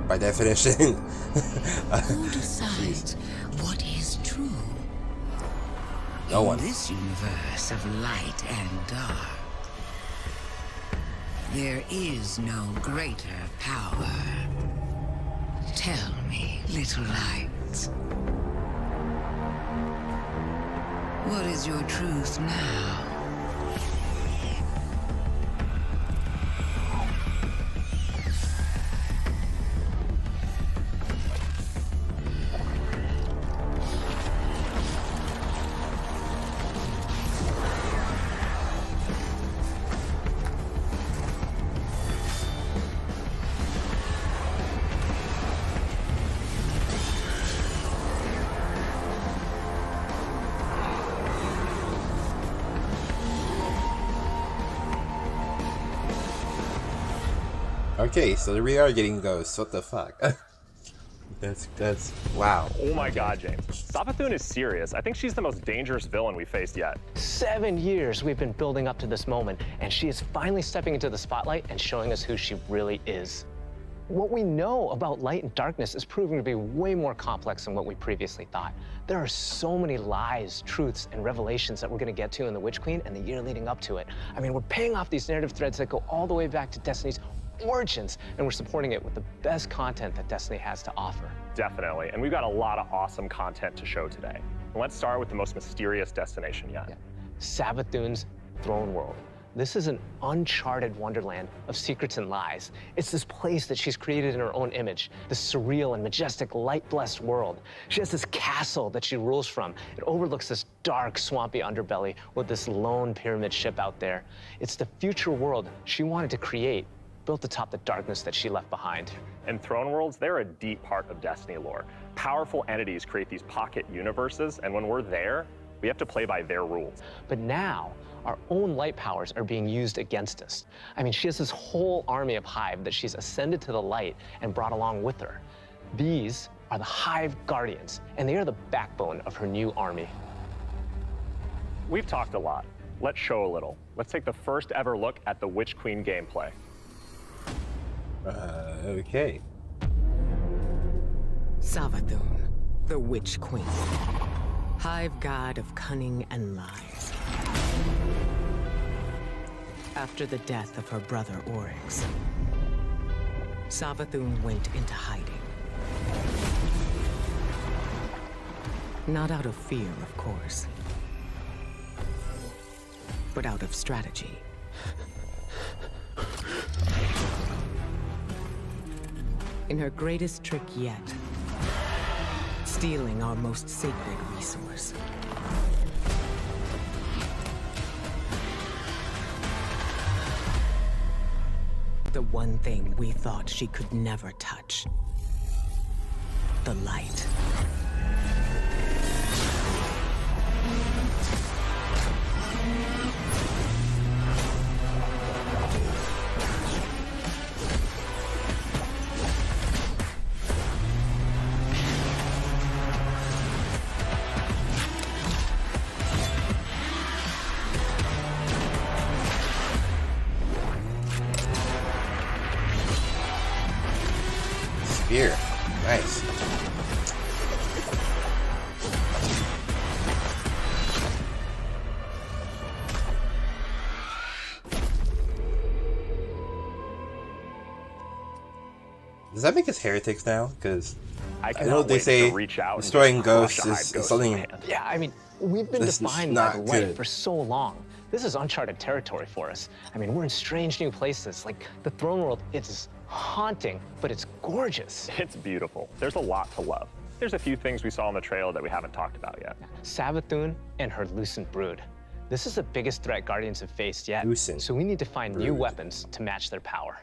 by definition... Who decides what is true? No one. In this universe of light and dark, there is no greater power. Tell me, little lights. What is your truth now? Okay, so we are getting ghosts. What the fuck? That's wow. Oh my god, James. Savathun is serious. I think she's the most dangerous villain we faced yet. 7 years we've been building up to this moment, and she is finally stepping into the spotlight and showing us who she really is. What we know about light and darkness is proving to be way more complex than what we previously thought. There are so many lies, truths, and revelations that we're going to get to in The Witch Queen and the year leading up to it. I mean, we're paying off these narrative threads that go all the way back to Destiny's origins, and we're supporting it with the best content that Destiny has to offer. Definitely, and we've got a lot of awesome content to show today. And let's start with the most mysterious destination yet. Savathun's Throne World. This is an uncharted wonderland of secrets and lies. It's this place that she's created in her own image, this surreal and majestic, light-blessed world. She has this castle that she rules from. It overlooks this dark, swampy underbelly with this lone pyramid ship out there. It's the future world she wanted to create, built atop the darkness that she left behind. And Throne Worlds, they're a deep part of Destiny lore. Powerful entities create these pocket universes, and when we're there, we have to play by their rules. But now, our own light powers are being used against us. I mean, she has this whole army of Hive that she's ascended to the light and brought along with her. These are the Hive Guardians, and they are the backbone of her new army. We've talked a lot. Let's show a little. Let's take the first ever look at the Witch Queen gameplay. Okay. Savathun, the Witch Queen. Hive god of cunning and lies. After the death of her brother Oryx, Savathun went into hiding. Not out of fear, of course, but out of strategy. In her greatest trick yet, stealing our most sacred resource. The one thing we thought she could never touch. The light. Spear. Nice. Does that make us heretics now? Because I know they say destroying ghosts is something. Yeah, I mean, we've been This is defined by not the light good. for so long. This is uncharted territory for us. I mean, we're in strange new places. Like the throne world, it's haunting, but it's gorgeous. It's beautiful. There's a lot to love. There's a few things we saw in the trailer that we haven't talked about yet. Savathun and her Lucent Brood. This is the biggest threat Guardians have faced yet. Lucent so we need to find new weapons to match their power.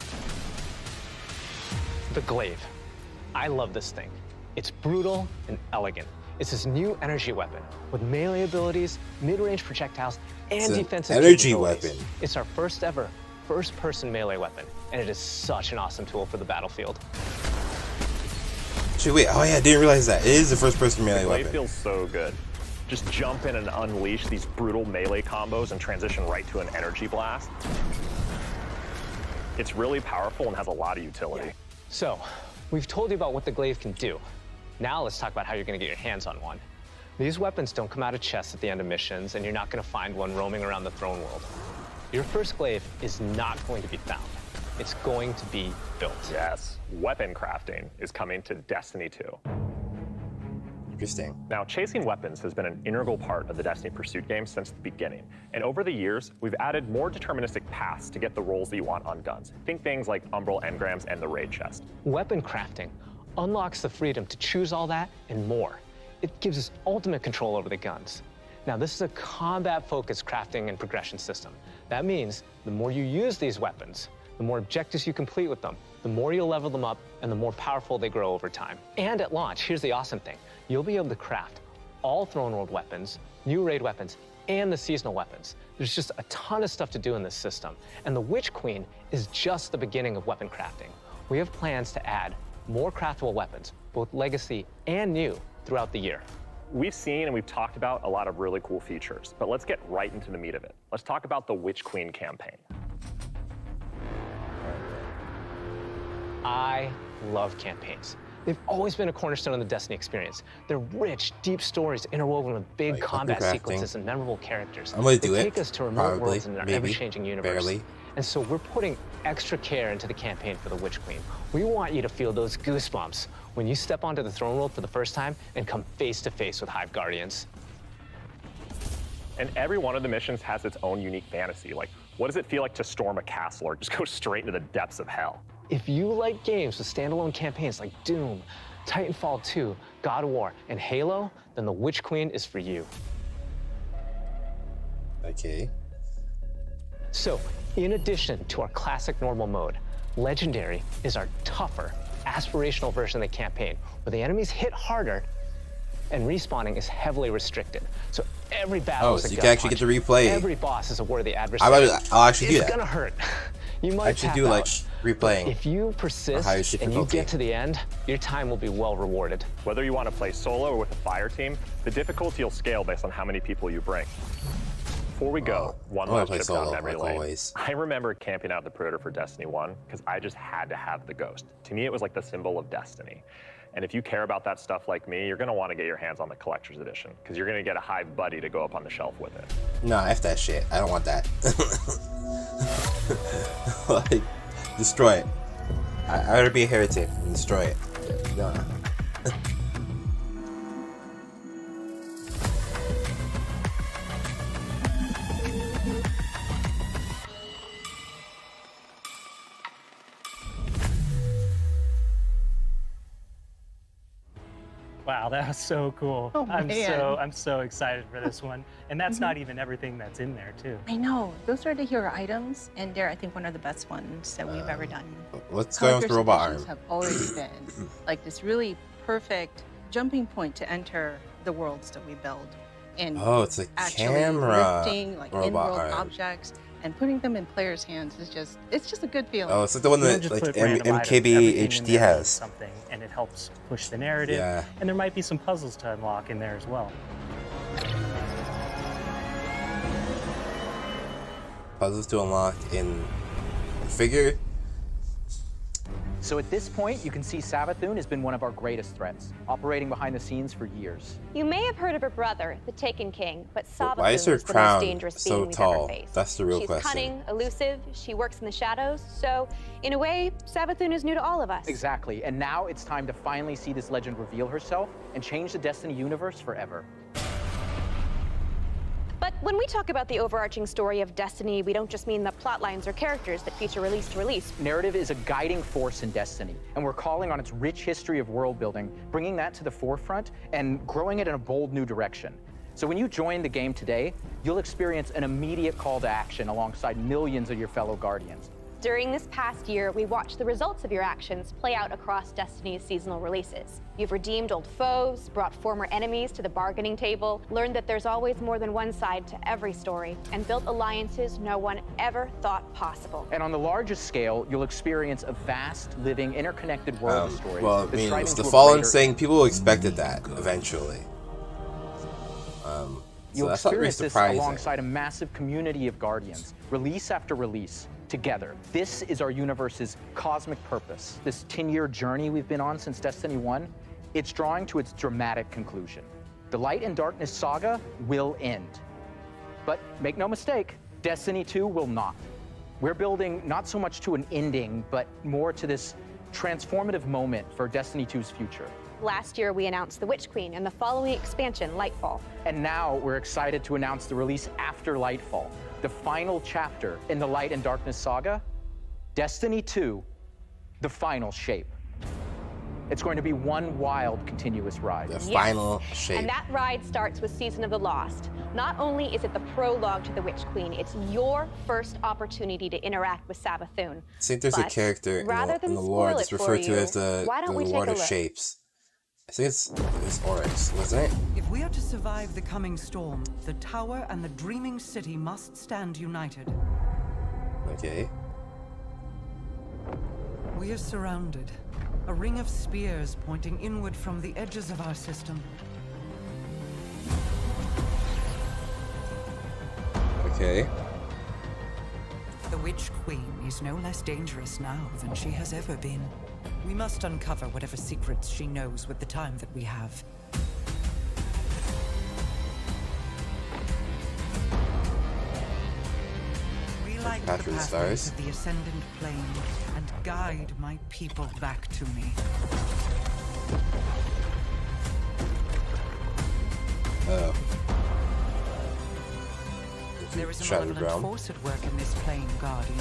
The Glaive. I love this thing. It's brutal and elegant. It's this new energy weapon with melee abilities, mid-range projectiles, and It's an defensive energy capabilities. weapon. It's our first ever first-person melee weapon, and it is such an awesome tool for the battlefield. Actually, wait. Oh yeah, I didn't realize that. It is the first-person melee The Glaive weapon. feels so good. Just jump in and unleash these brutal melee combos and transition right to an energy blast. It's really powerful and has a lot of utility. So, we've told you about what the Glaive can do. Now let's talk about how you're going to get your hands on one. These weapons don't come out of chests at the end of missions, and you're not going to find one roaming around the throne world. Your first Glaive is not going to be found. It's going to be built. Yes, weapon crafting is coming to Destiny 2. Interesting. Now, chasing weapons has been an integral part of the Destiny Pursuit game since the beginning. And over the years, we've added more deterministic paths to get the rolls that you want on guns. Think things like Umbral Engrams and the Raid Chest. Weapon crafting unlocks the freedom to choose all that and more. It gives us ultimate control over the guns. Now, this is a combat-focused crafting and progression system. That means the more you use these weapons, the more objectives you complete with them, the more you'll level them up, and the more powerful they grow over time. And at launch, here's the awesome thing. You'll be able to craft all Throne World weapons, new raid weapons, and the seasonal weapons. There's just a ton of stuff to do in this system. And the Witch Queen is just the beginning of weapon crafting. We have plans to add more craftable weapons, both legacy and new, throughout the year. We've seen and we've talked about a lot of really cool features, but let's get right into the meat of it. Let's talk about the Witch Queen campaign. I love campaigns. They've always been a cornerstone of the Destiny experience. They're rich, deep stories interwoven with big Like combat crafting. sequences and memorable characters. I'm gonna They do it. take us to remote Probably, worlds in our maybe, ever-changing universe. barely. And so we're putting extra care into the campaign for the Witch Queen. We want you to feel those goosebumps when you step onto the throne world for the first time and come face to face with Hive Guardians. And every one of the missions has its own unique fantasy. Like, what does it feel like to storm a castle or just go straight into the depths of hell? If you like games with standalone campaigns like Doom, Titanfall 2, God of War, and Halo, then the Witch Queen is for you. Okay. So, in addition to our classic normal mode, Legendary is our tougher, aspirational version of the campaign, where the enemies hit harder and respawning is heavily restricted. So every battle is a so you gut can actually punch. get to replay it. Every boss is a worthy adversary. I'll actually do it's that. gonna hurt. You might Actually tap do like out. replaying. If you persist highest and you difficulty. get to the end, your time will be well rewarded. Whether you want to play solo or with a fire team, the difficulty will scale based on how many people you bring. Before we go, one I wanna last play trip solo, down memory like lane. always. I remember camping out the Predator for Destiny 1 because I just had to have the Ghost. To me, it was like the symbol of Destiny. And if you care about that stuff like me, you're going to want to get your hands on the Collector's Edition because you're going to get a Hive buddy to go up on the shelf with it. Nah, F that shit. I don't want that. Like, destroy it. I would be a heretic and destroy it. No. Wow, that was so cool. Oh, I'm man. so excited for this one. And that's not even everything that's in there too. I know. Those are the hero items, and they're, I think, one of the best ones that we've ever done. Let's go with Collector's robot editions arm. have always been like this really perfect jumping point to enter the worlds that we build. And Oh, it's a actually camera lifting like robot in-world arm. objects and putting them in players' hands is it's just a good feeling. Oh, it's like the one You don't that just like put random items, MKB everything in HD there means has. something, and it helps push the narrative. Yeah. And there might be some puzzles to unlock in there as well. Puzzles to unlock in figure. So at this point, you can see Savathun has been one of our greatest threats, operating behind the scenes for years. You may have heard of her brother, the Taken King, but Why is Savathun her is the most crown dangerous being so we've tall? ever faced. That's the real She's question. cunning, elusive, she works in the shadows, so in a way, Savathun is new to all of us. Exactly, and now it's time to finally see this legend reveal herself and change the Destiny universe forever. But when we talk about the overarching story of Destiny, we don't just mean the plot lines or characters that feature release to release. Narrative is a guiding force in Destiny, and we're calling on its rich history of world building, bringing that to the forefront and growing it in a bold new direction. So when you join the game today, you'll experience an immediate call to action alongside millions of your fellow Guardians. During this past year, we watched the results of your actions play out across Destiny's seasonal releases. You've redeemed old foes, brought former enemies to the bargaining table, learned that there's always more than one side to every story, and built alliances no one ever thought possible. And on the largest scale, you'll experience a vast, living, interconnected world of stories. Well, I that's mean, striving it's to the a Fallen greater- saying people expected that eventually. So You'll that's not really experience this surprising. alongside a massive community of Guardians, release after release, together. This is our universe's cosmic purpose. This 10-year journey we've been on since Destiny 1, it's drawing to its dramatic conclusion. The Light and Darkness saga will end. But make no mistake, Destiny 2 will not. We're building not so much to an ending, but more to this transformative moment for Destiny 2's future. Last year, we announced The Witch Queen and the following expansion, Lightfall. And now we're excited to announce the release after Lightfall, the final chapter in the Light and Darkness saga, Destiny 2, The Final Shape. It's going to be one wild, continuous ride. The final shape. And that ride starts with Season of the Lost. Not only is it the prologue to The Witch Queen, it's your first opportunity to interact with Savathun. I think there's a But character rather in than the lore spoil that's it for referred to you, as the why don't we take Lord a of look? Shapes. I think it's Oryx, wasn't it? If we are to survive the coming storm, the tower and the dreaming city must stand united. Okay. We are surrounded. A ring of spears pointing inward from the edges of our system. Okay. The Witch Queen is no less dangerous now than she has ever been. We must uncover whatever secrets she knows with the time that we have. Relight the Path through the pathways stars. of the Ascendant Plane and guide my people back to me. Oh. There is a Shattered malevolent realm. force at work in this plane, Guardian.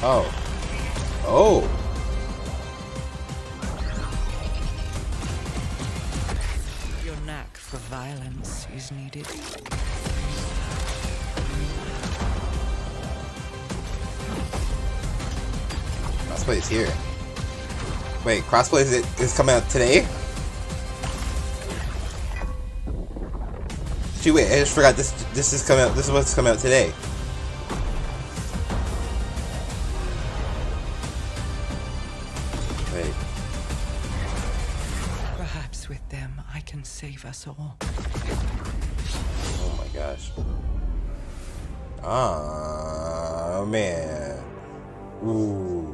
Oh. Oh. Your knack for violence is needed. Crossplay is here. Wait, Crossplay is coming out today? Gee, wait, I just forgot this is coming out. This is what's coming out today. Wait. Perhaps with them, I can save us all. Oh my gosh. Oh man. Ooh.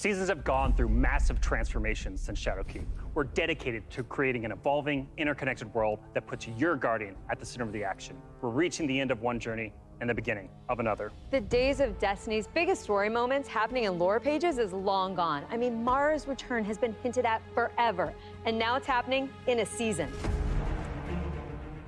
Seasons have gone through massive transformations since Shadowkeep. We're dedicated to creating an evolving, interconnected world that puts your Guardian at the center of the action. We're reaching the end of one journey and the beginning of another. The days of Destiny's biggest story moments happening in lore pages is long gone. I mean, Mara's return has been hinted at forever, and now it's happening in a season.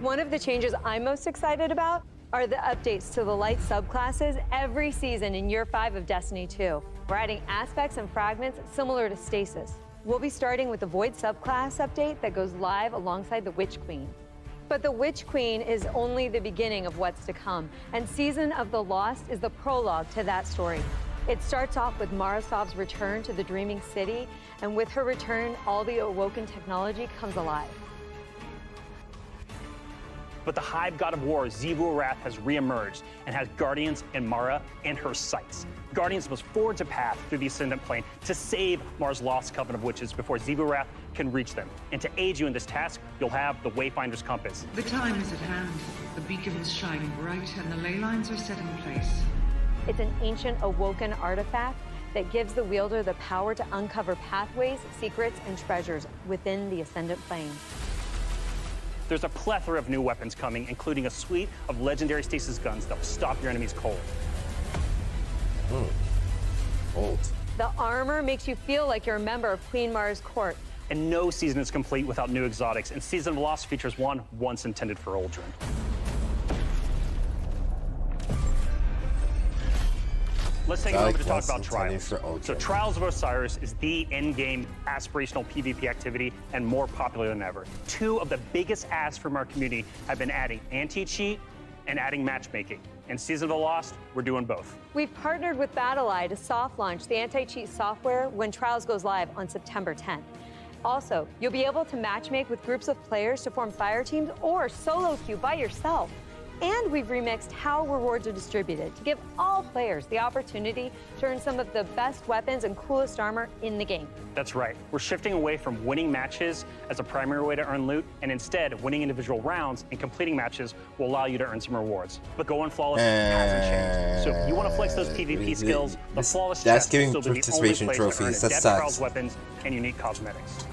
One of the changes I'm most excited about are the updates to the light subclasses every season in Year 5 of Destiny 2. We're adding aspects and fragments similar to Stasis. We'll be starting with the Void subclass update that goes live alongside the Witch Queen. But the Witch Queen is only the beginning of what's to come, and Season of the Lost is the prologue to that story. It starts off with Mara Sov's return to the Dreaming City, and with her return, all the awoken technology comes alive. But the Hive God of War, Xivu Arath, has reemerged and has Guardians and Mara in her sights. Guardians must forge a path through the Ascendant Plane to save Mara's lost coven of witches before Xivu Arath can reach them. And to aid you in this task, you'll have the Wayfinder's Compass. The time is at hand. The beacon is shining bright and the ley lines are set in place. It's an ancient awoken artifact that gives the wielder the power to uncover pathways, secrets, and treasures within the Ascendant Plane. There's a plethora of new weapons coming, including a suite of legendary stasis guns that will stop your enemies cold. Cold. The armor makes you feel like you're a member of Queen Mara's court. And no season is complete without new exotics, and Season of the Lost features one once intended for Uldren. Let's take a moment to talk about Trials. So Trials of Osiris is the endgame aspirational PvP activity and more popular than ever. Two of the biggest asks from our community have been adding anti-cheat and adding matchmaking. In Season of the Lost, we're doing both. We've partnered with BattlEye to soft launch the anti-cheat software when Trials goes live on September 10th. Also, you'll be able to matchmake with groups of players to form fire teams or solo queue by yourself. And we've remixed how rewards are distributed to give all players the opportunity to earn some of the best weapons and coolest armor in the game. That's right. We're shifting away from winning matches as a primary way to earn loot, and instead, winning individual rounds and completing matches will allow you to earn some rewards. But Going Flawless hasn't changed. So if you want to flex those PvP skills, the Flawless chest will still be the only place to earn adept Trials weapons and unique cosmetics.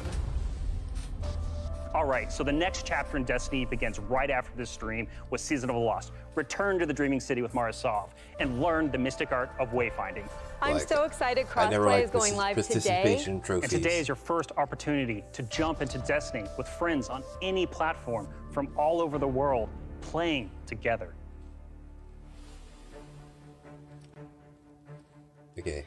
All right, so the next chapter in Destiny begins right after this stream with Season of the Lost. Return to the Dreaming City with Mara Sov and learn the mystic art of wayfinding. I'm so excited Crossplay is going live today. And today is your first opportunity to jump into Destiny with friends on any platform from all over the world, playing together. Okay.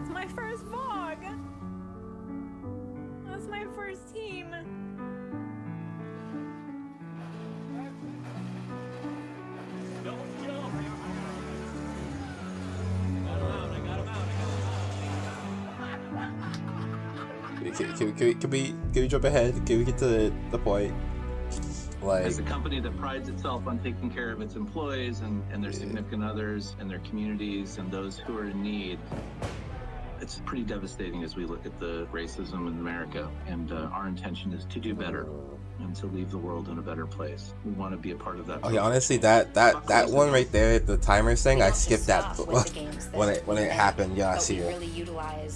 It's my first VOG. That's my first team. Can we jump ahead? Can we get to the point? Like, as a company that prides itself on taking care of its employees and their significant others and their communities and those who are in need, it's pretty devastating as we look at the racism in America. And our intention is to do better and to leave the world in a better place. We want to be a part of that. okay, honestly, that one right there, the timer thing, I skipped that when it happened. Yeah, I see it.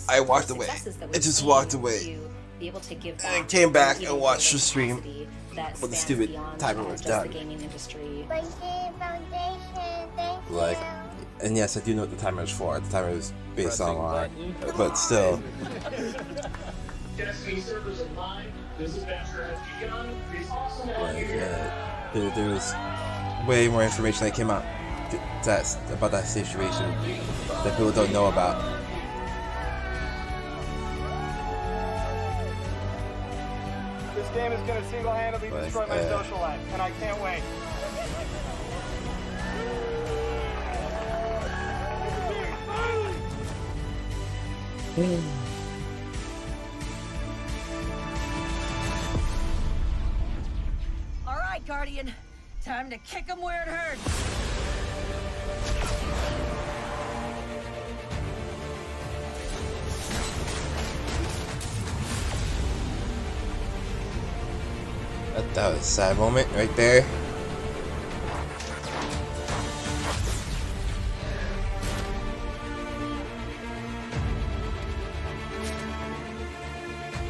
I walked away. I just walked away. And I came back and watched the stream when the stupid timer was done. Like, and yes, I do know what the timer is for. The timer is based online, but still. Destiny servers are live. This adventure has begun. It's awesome. Like, there's way more information that came out about that situation that people don't know about. This game is gonna single-handedly destroy my social life, and I can't wait. All right, Guardian. Time to kick him where it hurts. That was a sad moment right there.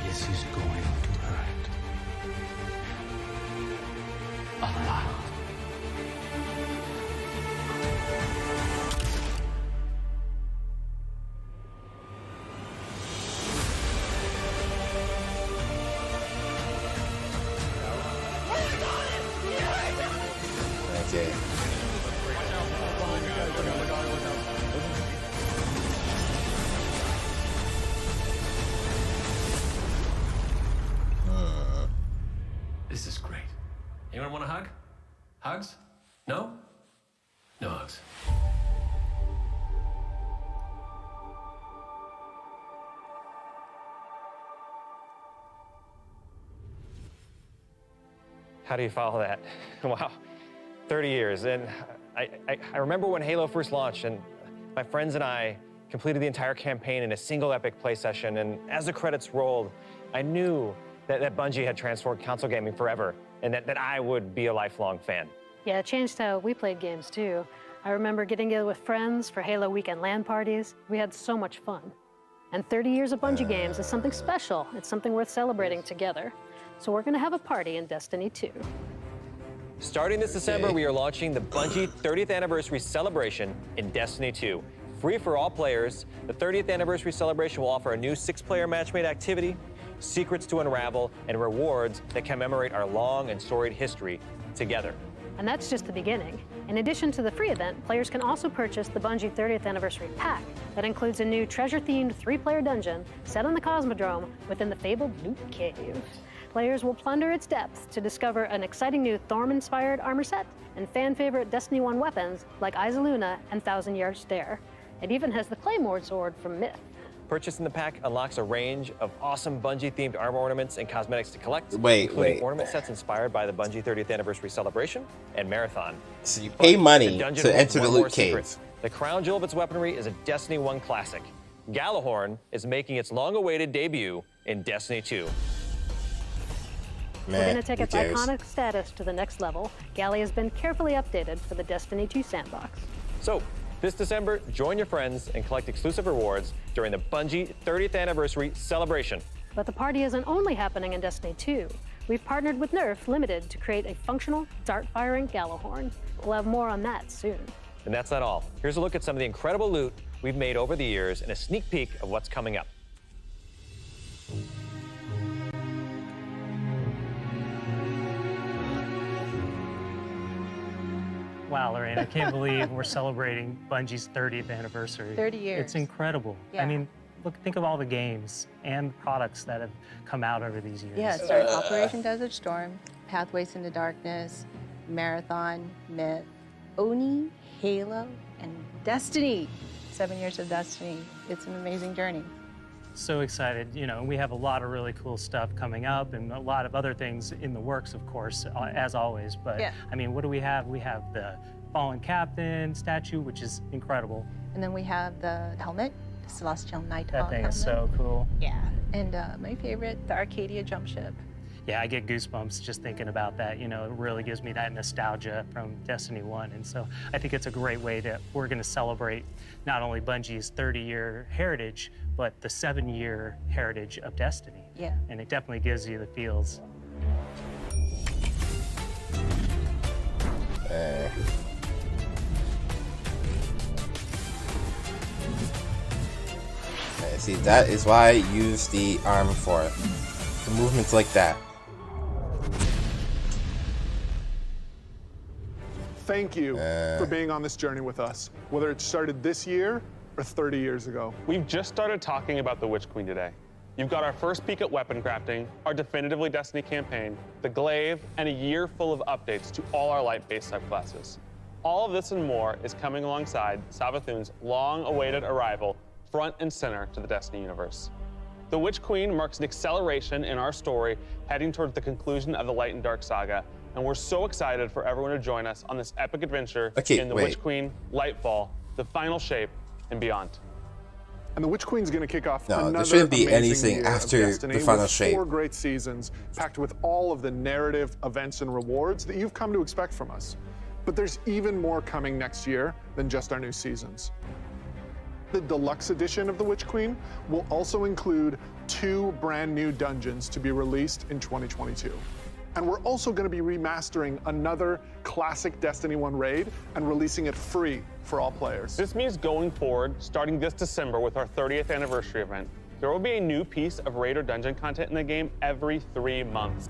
This is going to hurt. A lot. Okay. This is great. Anyone want a hug? Hugs? No? No hugs. How do you follow that? Wow, 30 years. And I remember when Halo first launched, and my friends and I completed the entire campaign in a single epic play session. And as the credits rolled, I knew that Bungie had transformed console gaming forever, and that I would be a lifelong fan. Yeah, it changed how we played games too. I remember getting together with friends for Halo weekend LAN parties. We had so much fun. And 30 years of Bungie games is something special. It's something worth celebrating together. So we're gonna have a party in Destiny 2. Starting this December, we are launching the Bungie 30th Anniversary Celebration in Destiny 2. Free for all players, the 30th Anniversary Celebration will offer a new 6-player matchmade activity, secrets to unravel, and rewards that commemorate our long and storied history together. And that's just the beginning. In addition to the free event, players can also purchase the Bungie 30th Anniversary Pack that includes a new treasure-themed 3-player dungeon set on the Cosmodrome within the fabled Loot Cave. Players will plunder its depths to discover an exciting new Thorm-inspired armor set and fan-favorite Destiny 1 weapons like Izaluna and Thousand Yard Stare. It even has the Claymore sword from Myth. Purchasing the pack unlocks a range of awesome Bungie-themed armor ornaments and cosmetics to collect, Wait. including ornament sets inspired by the Bungie 30th Anniversary Celebration and Marathon. So you pay money The dungeon to holds enter the one more loot cave. secret. The crown jewel of its weaponry is a Destiny 1 classic. Gjallarhorn is making its long-awaited debut in Destiny 2. We're going to take its iconic status to the next level. Galley has been carefully updated for the Destiny 2 sandbox. So, this December, join your friends and collect exclusive rewards during the Bungie 30th Anniversary Celebration. But the party isn't only happening in Destiny 2. We've partnered with Nerf Limited to create a functional, dart-firing Gjallarhorn. We'll have more on that soon. And that's not all. Here's a look at some of the incredible loot we've made over the years and a sneak peek of what's coming up. Wow, Lorraine, I can't believe we're celebrating Bungie's 30th anniversary. 30 years. It's incredible. Yeah. I mean, look, think of all the games and products that have come out over these years. Yeah, it started Operation Desert Storm, Pathways into Darkness, Marathon, Myth, Oni, Halo, and Destiny. 7 years of Destiny. It's an amazing journey. So excited. You know, we have a lot of really cool stuff coming up and a lot of other things in the works, of course, as always. But Yeah. I mean, what do we have? We have the Fallen Captain statue, which is incredible. And then we have the helmet, the Celestial Nighthawk That thing helmet. is so cool. Yeah. And my favorite, the Arcadia jump ship. Yeah, I get goosebumps just thinking about that. You know, it really gives me that nostalgia from Destiny 1. And so I think it's a great way that we're going to celebrate not only Bungie's 30-year heritage, but the 7-year heritage of Destiny. Yeah. And it definitely gives you the feels. See, that is why I use the arm for it. The movements like that. Thank you for being on this journey with us, whether it started this year or 30 years ago. We've just started talking about the Witch Queen today. You've got our first peek at weapon crafting, our definitively Destiny campaign, the glaive, and a year full of updates to all our light-based subclasses. All of this and more is coming alongside Savathun's long-awaited arrival front and center to the Destiny universe. The Witch Queen marks an acceleration in our story heading towards the conclusion of the Light and Dark saga, and we're so excited for everyone to join us on this epic adventure in the Witch Queen, Lightfall, the Final Shape, and beyond. And the Witch Queen's going to kick off No, another there shouldn't be amazing anything year of after Destiny the Final with Shape. 4 great seasons packed with all of the narrative, events, and rewards that you've come to expect from us. But there's even more coming next year than just our new seasons. The deluxe edition of the Witch Queen will also include 2 brand new dungeons to be released in 2022. And we're also going to be remastering another classic Destiny 1 raid and releasing it free for all players. This means going forward, starting this December with our 30th anniversary event, there will be a new piece of raid or dungeon content in the game every 3 months.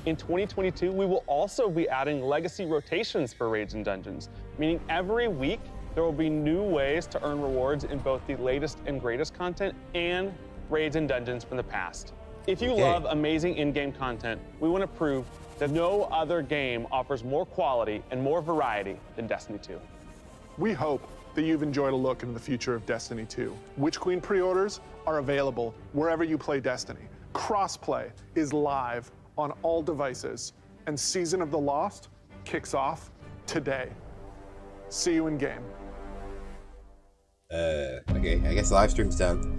In 2022, we will also be adding legacy rotations for raids and dungeons, meaning every week there will be new ways to earn rewards in both the latest and greatest content and raids and dungeons from the past. If you love amazing in-game content, we want to prove that no other game offers more quality and more variety than Destiny 2. We hope that you've enjoyed a look into the future of Destiny 2. Witch Queen pre-orders are available wherever you play Destiny. Crossplay is live on all devices, and Season of the Lost kicks off today. See you in game. Okay, I guess the live stream's done.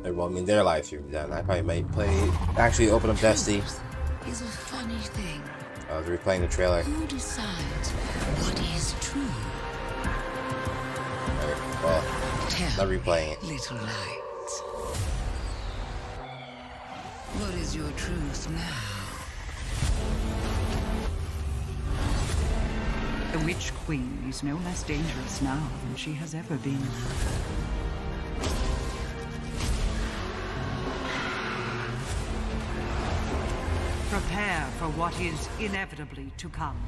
Well, I mean, their live stream's done. I probably might actually open up Destiny. Is a funny thing. I was replaying the trailer. Who decides what is true? Well, not replaying it. Little light. What is your truth now? The Witch Queen is no less dangerous now than she has ever been. Prepare for what is inevitably to come.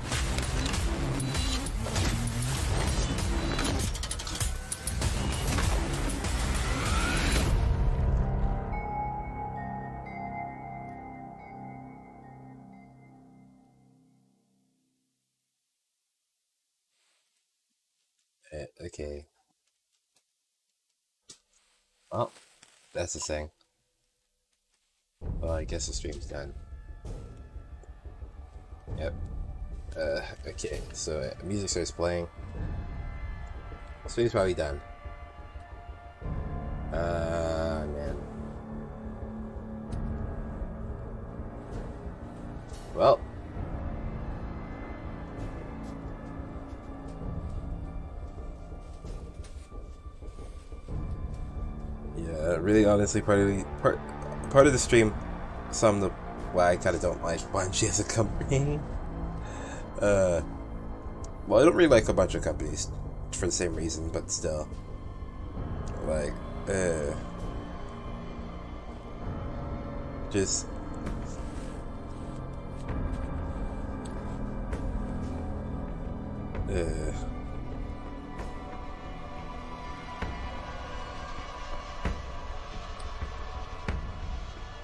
Okay. Well, that's the thing. Well, I guess the stream's done. Yep. Okay, so music starts playing. Stream's probably done. Man. Well. Yeah, really honestly part of the stream summed up why I kind of don't like Bungie as a company. Well, I don't really like a bunch of companies for the same reason, but still. Like, just...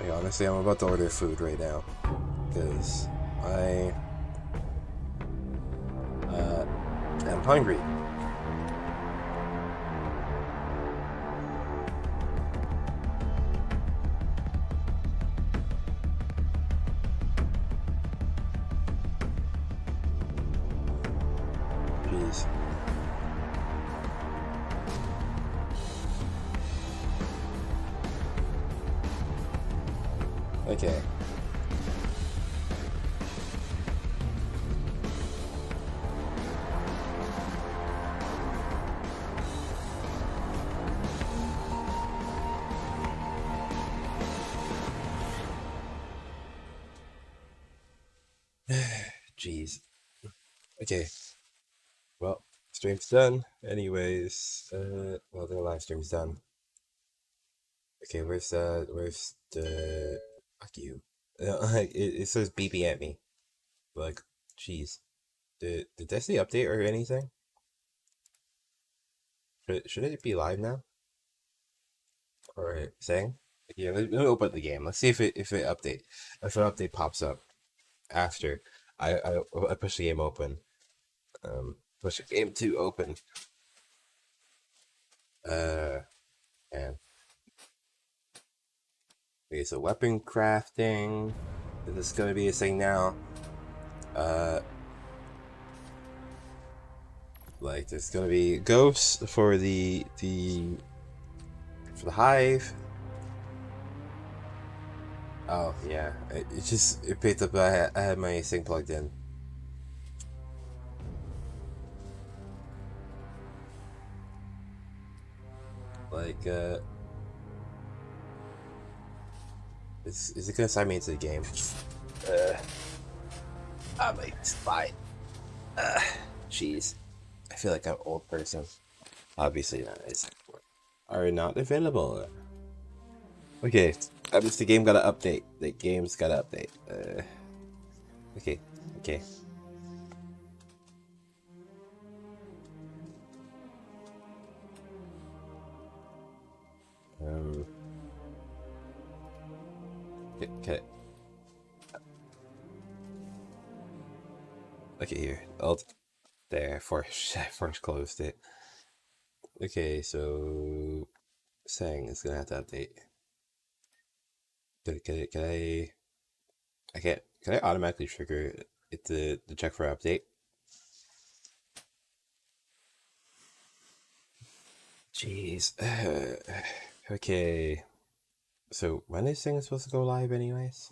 Like, honestly, I'm about to order food right now, because I am hungry. Jeez. Okay. Jeez. Okay. Well, stream's done. Anyways, well, the live stream's done. Okay, where's the fuck you? It says beeping at me. Like, jeez. Did Destiny update or anything? Should it be live now? Alright, saying? Yeah, let me open the game. Let's see if an update pops up after I push the game open. Push the game to open. And okay, so weapon crafting. This is gonna be a thing now. Like there's gonna be ghosts for the hive. Oh yeah, it picked up. I had my thing plugged in. Like is it gonna sign me into the game? I might buy it. Jeez, I feel like I'm an old person. Obviously not. Are not available. Okay, the game got an update. The game's got an update. Okay. Okay. Okay, here. There. First closed it. Okay, so Sang is gonna have to update. Can I automatically trigger it to check for update? Jeez. Okay. So when is thing supposed to go live anyways?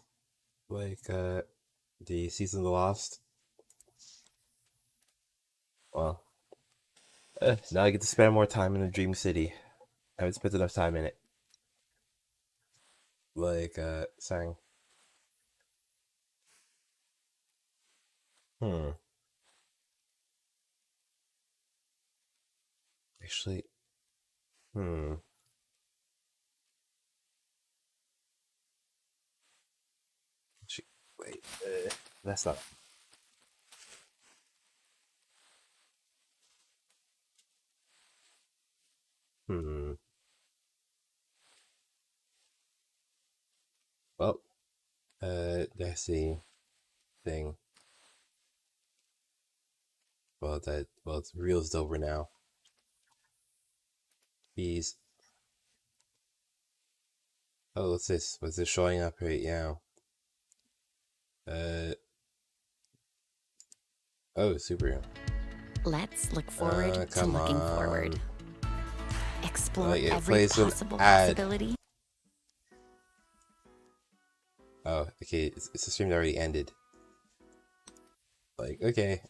Like the Season of the Lost? Well, now I get to spend more time in the Dream City. I haven't spent enough time in it. Like Sang. Actually, wait, that's not. Well, that's the thing. Well, it's Reel's over now. Bees. Oh, what's this? What's this showing up right now? Oh, superhero. Let's look forward to looking forward. Explore it every plays an possible ad. possibility. Oh, okay. It's a stream that already ended. Like, okay.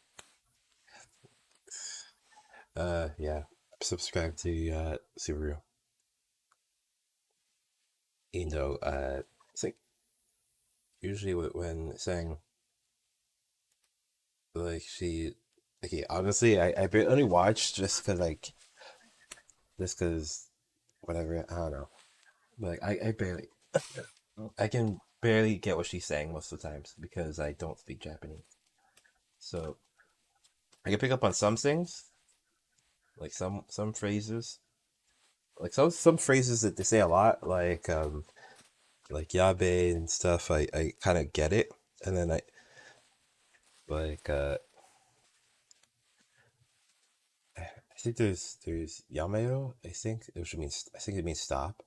Yeah. Subscribe to Subaru. You know, it's like usually when saying like she, okay, honestly, I only watched just because whatever, I don't know. Like I barely I can barely get what she's saying most of the times because I don't speak Japanese. So I can pick up on some things, like some phrases, like some phrases that they say a lot, like yabe and stuff. I kind of get it, and then I think there's yameo. I think it means stop.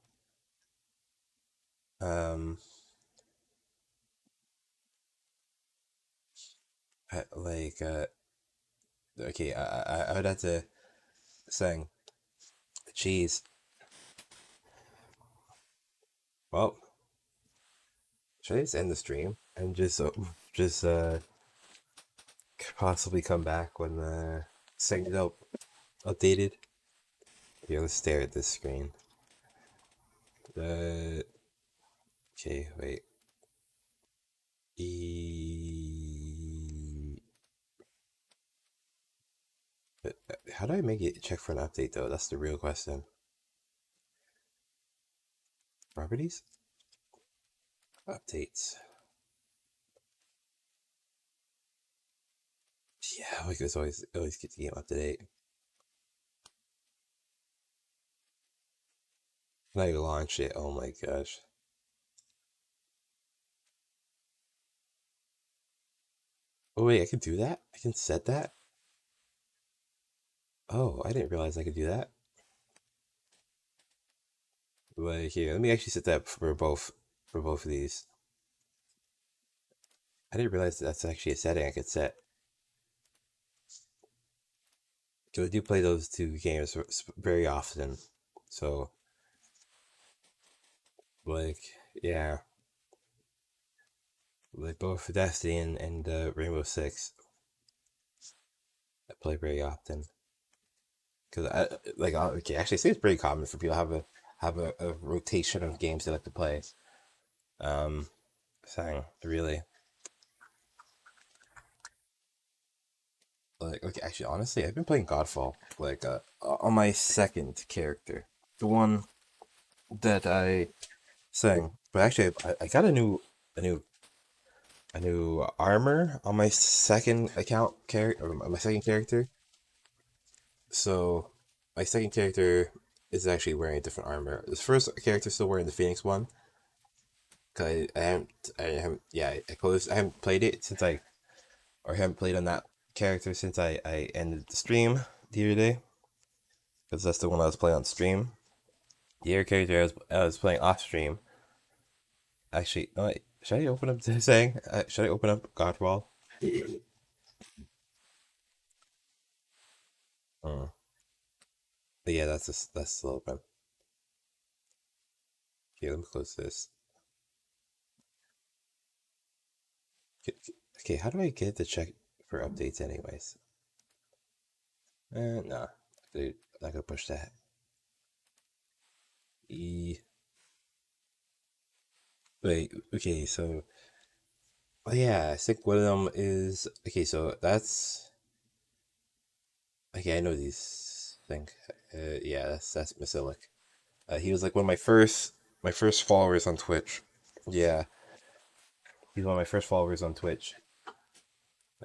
Okay, I would have to sing cheese. Well, should I just end the stream and just possibly come back when the thing is updated? Yeah, let's stare at this screen. Okay, wait. How do I make it check for an update though? That's the real question. Properties? Updates. Yeah, we could always get the game up to date. When I launch it, oh my gosh. Oh wait, I can do that? I can set that? Oh, I didn't realize I could do that. Like here, let me actually set that for both of these. I didn't realize that's actually a setting I could set. So I do play those two games very often. So like yeah. Like both Destiny and Rainbow Six. I play very often. Because okay, actually, I think it's pretty common for people to have a rotation of games they like to play. Really. Like, okay, actually, honestly, I've been playing Godfall, like, on my second character. The one that I sang. But actually, I got a new armor on my second account or my second character. So, my second character is actually wearing a different armor. This first character is still wearing the Phoenix one. Cause I haven't played it since I haven't played on that character since I ended the stream the other day. Because that's the one I was playing on stream. The other character I was playing off stream. Actually, no, wait, should I open up this thing? Should I open up Godfall? But yeah, that's still open. Okay, let me close this. Okay, how do I get to check for updates anyways? No. Dude, I'm not gonna push that. Wait, okay, so... Oh yeah, I think one of them is... Okay, so that's... Okay, I know these things. Yeah, that's Masilic. He was like one of my first followers on Twitch. Yeah. He's one of my first followers on Twitch.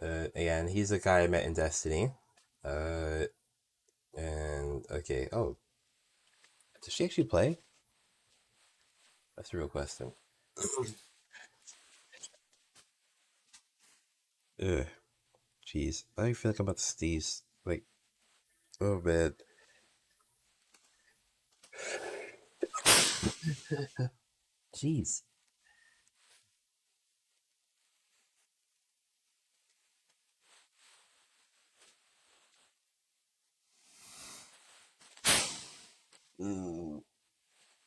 And he's the guy I met in Destiny. And okay, oh. Does she actually play? That's the real question. Ugh. Jeez. I feel like I'm about to sneeze. Like, oh man. Jeez.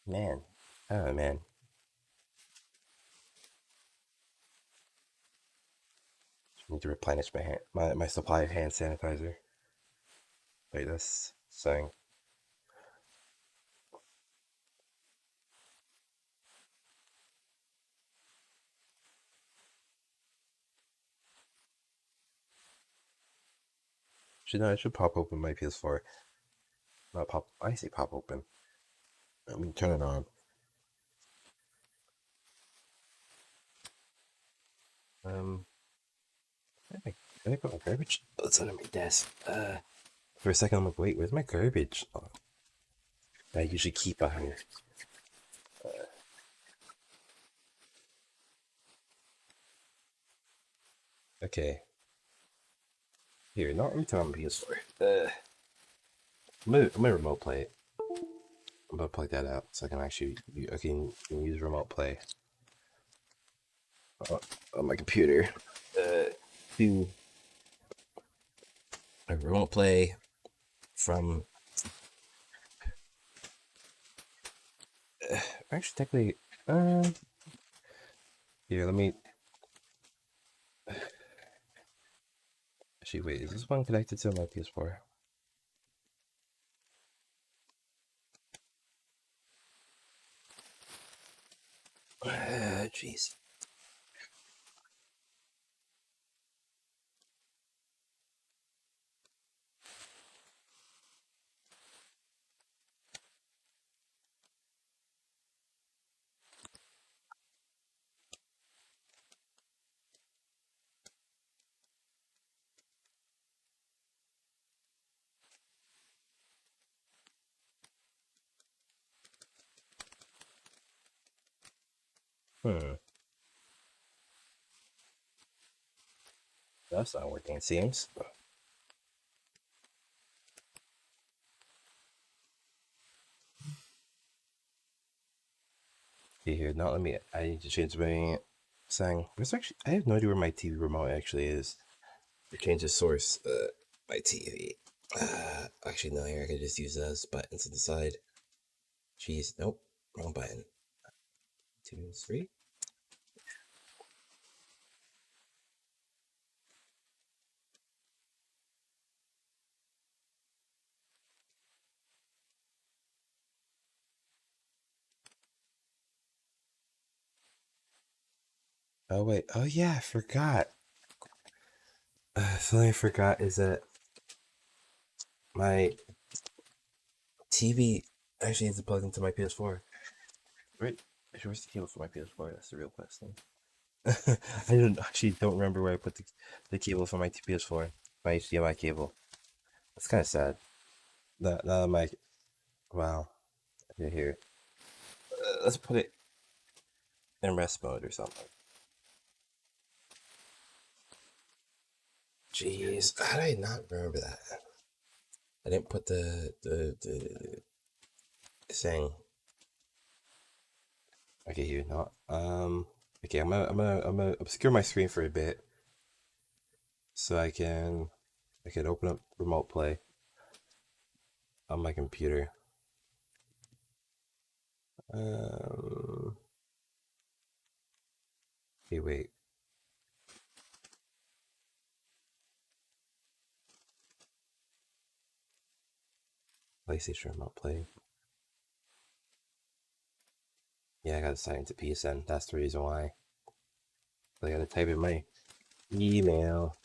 Man. Oh man. Need to replenish my supply of hand sanitizer. Wait, that's saying. I should pop open my PS4. Not pop. I say pop open. Let me turn it on. I put my garbage? Oh, it's under my desk. For a second, I'm like, wait, where's my garbage? Oh, I usually keep on here. Okay. Here, not let me turn on my PS4. I'm gonna remote play it. I'm gonna plug that out so I can actually use remote play on my computer. Do a remote play from actually technically here, let me actually wait, is this one connected to my PS4? Jeez. That's not working, it seems. See here, now let me. I need to change my setting. Where's actually? I have no idea where my TV remote actually is. To change the source, my TV. Actually, no. Here I can just use those buttons on the side. Jeez, nope, wrong button. 2, 3. Oh wait, oh yeah, I forgot. Something I forgot is that my TV actually needs to plug into my PS4. Right? Where's the cable for my PS4? That's the real question. I actually don't remember where I put the cable for my PS4. My HDMI cable. That's kind of sad. Now my wow. Here. Let's put it in rest mode or something. Jeez, how did I not remember that? I didn't put the thing. Okay, here, not okay, I'm gonna obscure my screen for a bit so I can open up remote play on my computer. Okay, wait. PlayStation remote play. Yeah, I gotta sign into PSN. That's the reason why. I gotta type in my email.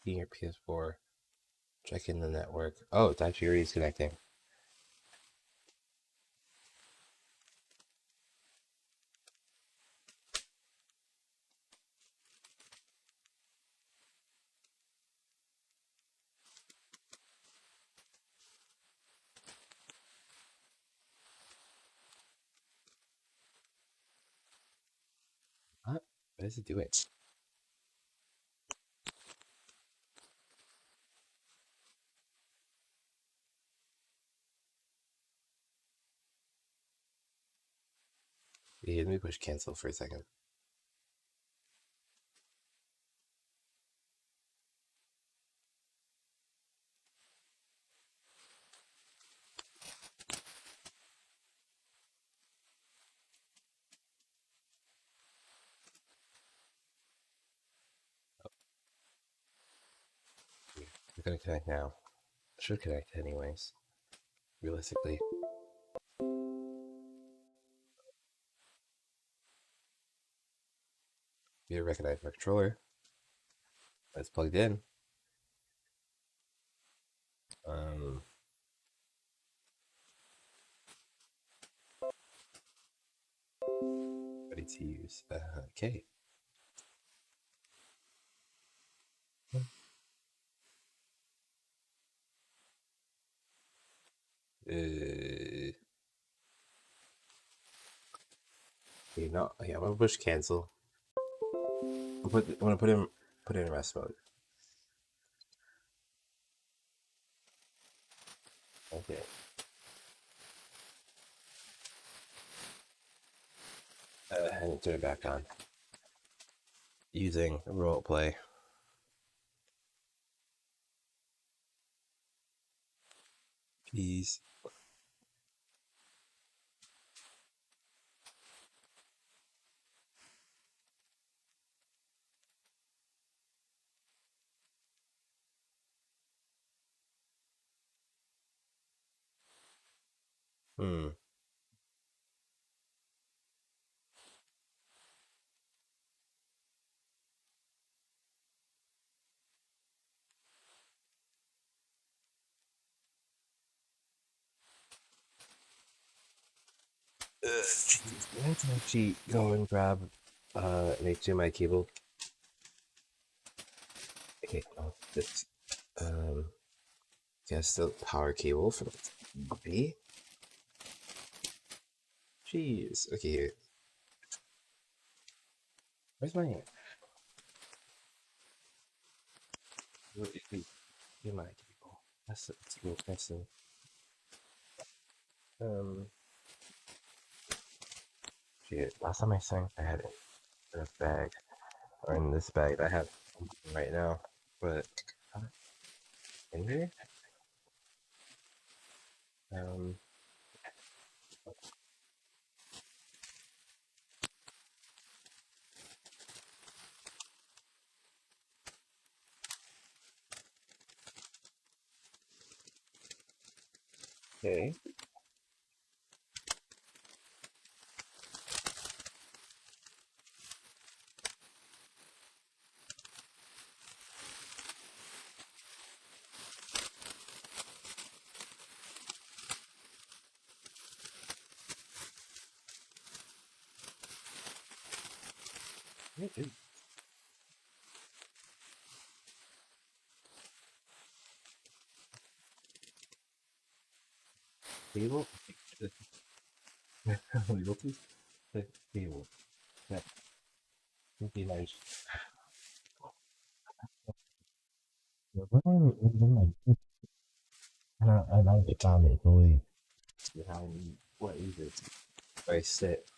Your PS4. Check in the network. Oh, it's actually already connecting. What is it doing? Yeah, let me push cancel for a second. It's gonna connect now. It should connect anyways. Realistically. You recognize my controller. It's plugged in. Ready to use. Okay. Okay, no, yeah, I'm gonna push cancel. I'm gonna put in rest mode. Okay. And turn it back on. Using remote play. Please. Hmm. Jeez, I have to actually go and grab an HDMI cable. Okay, this guess the power cable for the TV. Jeez. Okay, here. Where's my HDMI cable? That's a good question. Shit, last time I sang I had it in a bag, or in this bag that I have right now, but in there? Okay. Cable? Bluetooth? The cable. Yeah. Would be nice. I like the comment, boy. Behind what is it? I sit.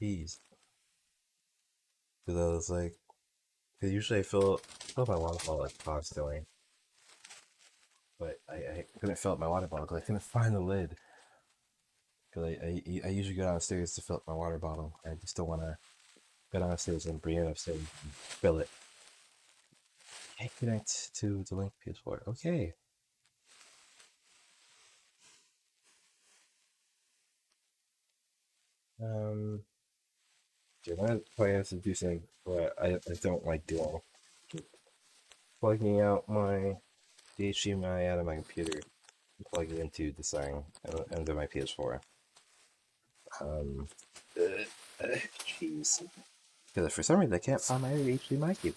Jeez. Because I was like, because usually I fill up my water bottle like constantly. But I couldn't fill up my water bottle because I couldn't find the lid. Because I usually go downstairs to fill up my water bottle. I just don't want to go downstairs and bring it upstairs and fill it. Can't connect to the Link PS4. Okay. Yeah, my plan is to do something what I don't like doing. Plugging out my HDMI out of my computer and plug it into the thing into my PS4. Jeez. Because for some reason I can't find my HDMI cable.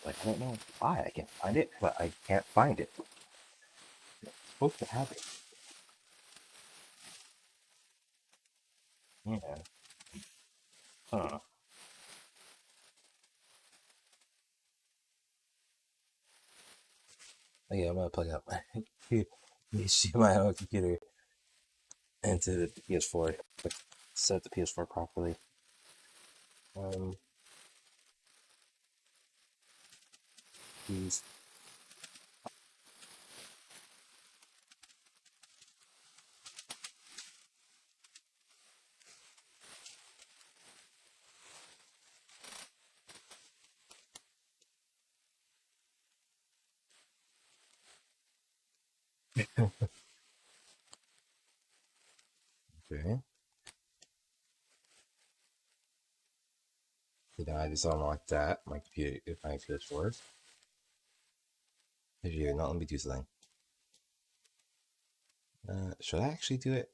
Like, I don't know why. I can't find it, but I can't find it. I'm supposed to have it. Yeah. Huh. Oh, yeah, I'm gonna plug out my HDMI on my computer into the PS4. Like, set the PS4 properly. Please. Okay. Did I just unlock that? My computer, if my PS4. If you're not, let me do something. Should I actually do it?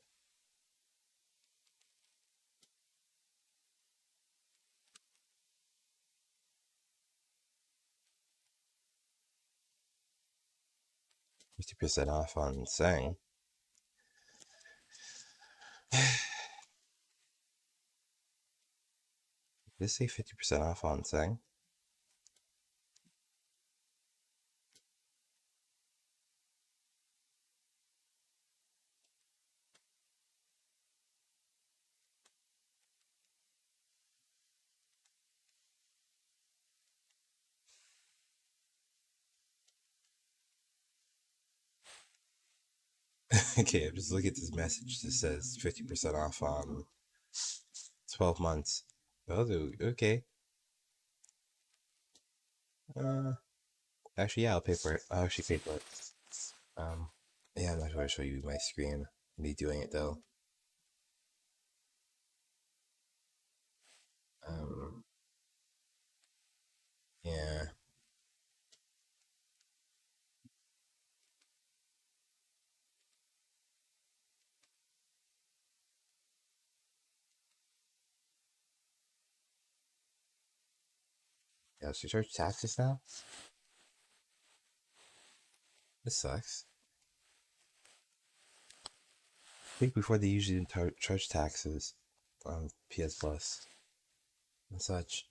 %50 off on Sang. Did this say 50% off on Sang? Okay, I'm just looking at this message that says 50% off on 12 months. Oh, okay. Actually, yeah, I'll pay for it. I'll actually pay for it. Yeah, I'm not going to show you my screen. Me doing it though. Yeah. Yeah, so you charge taxes now? This sucks. I think before they usually didn't charge taxes on PS Plus and such.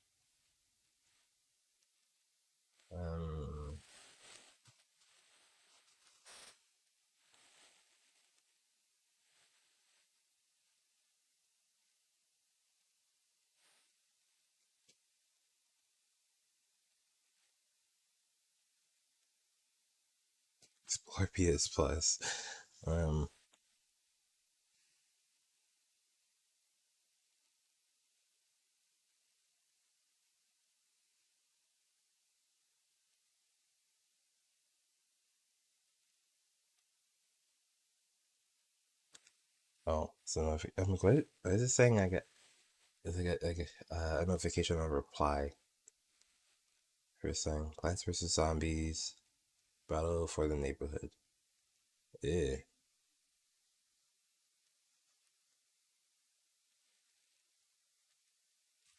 Explore PS Plus. Oh, so I'm like, what is it saying? I get a notification on reply. First thing, Plants vs Zombies, Battle for the Neighborhood. Yeah.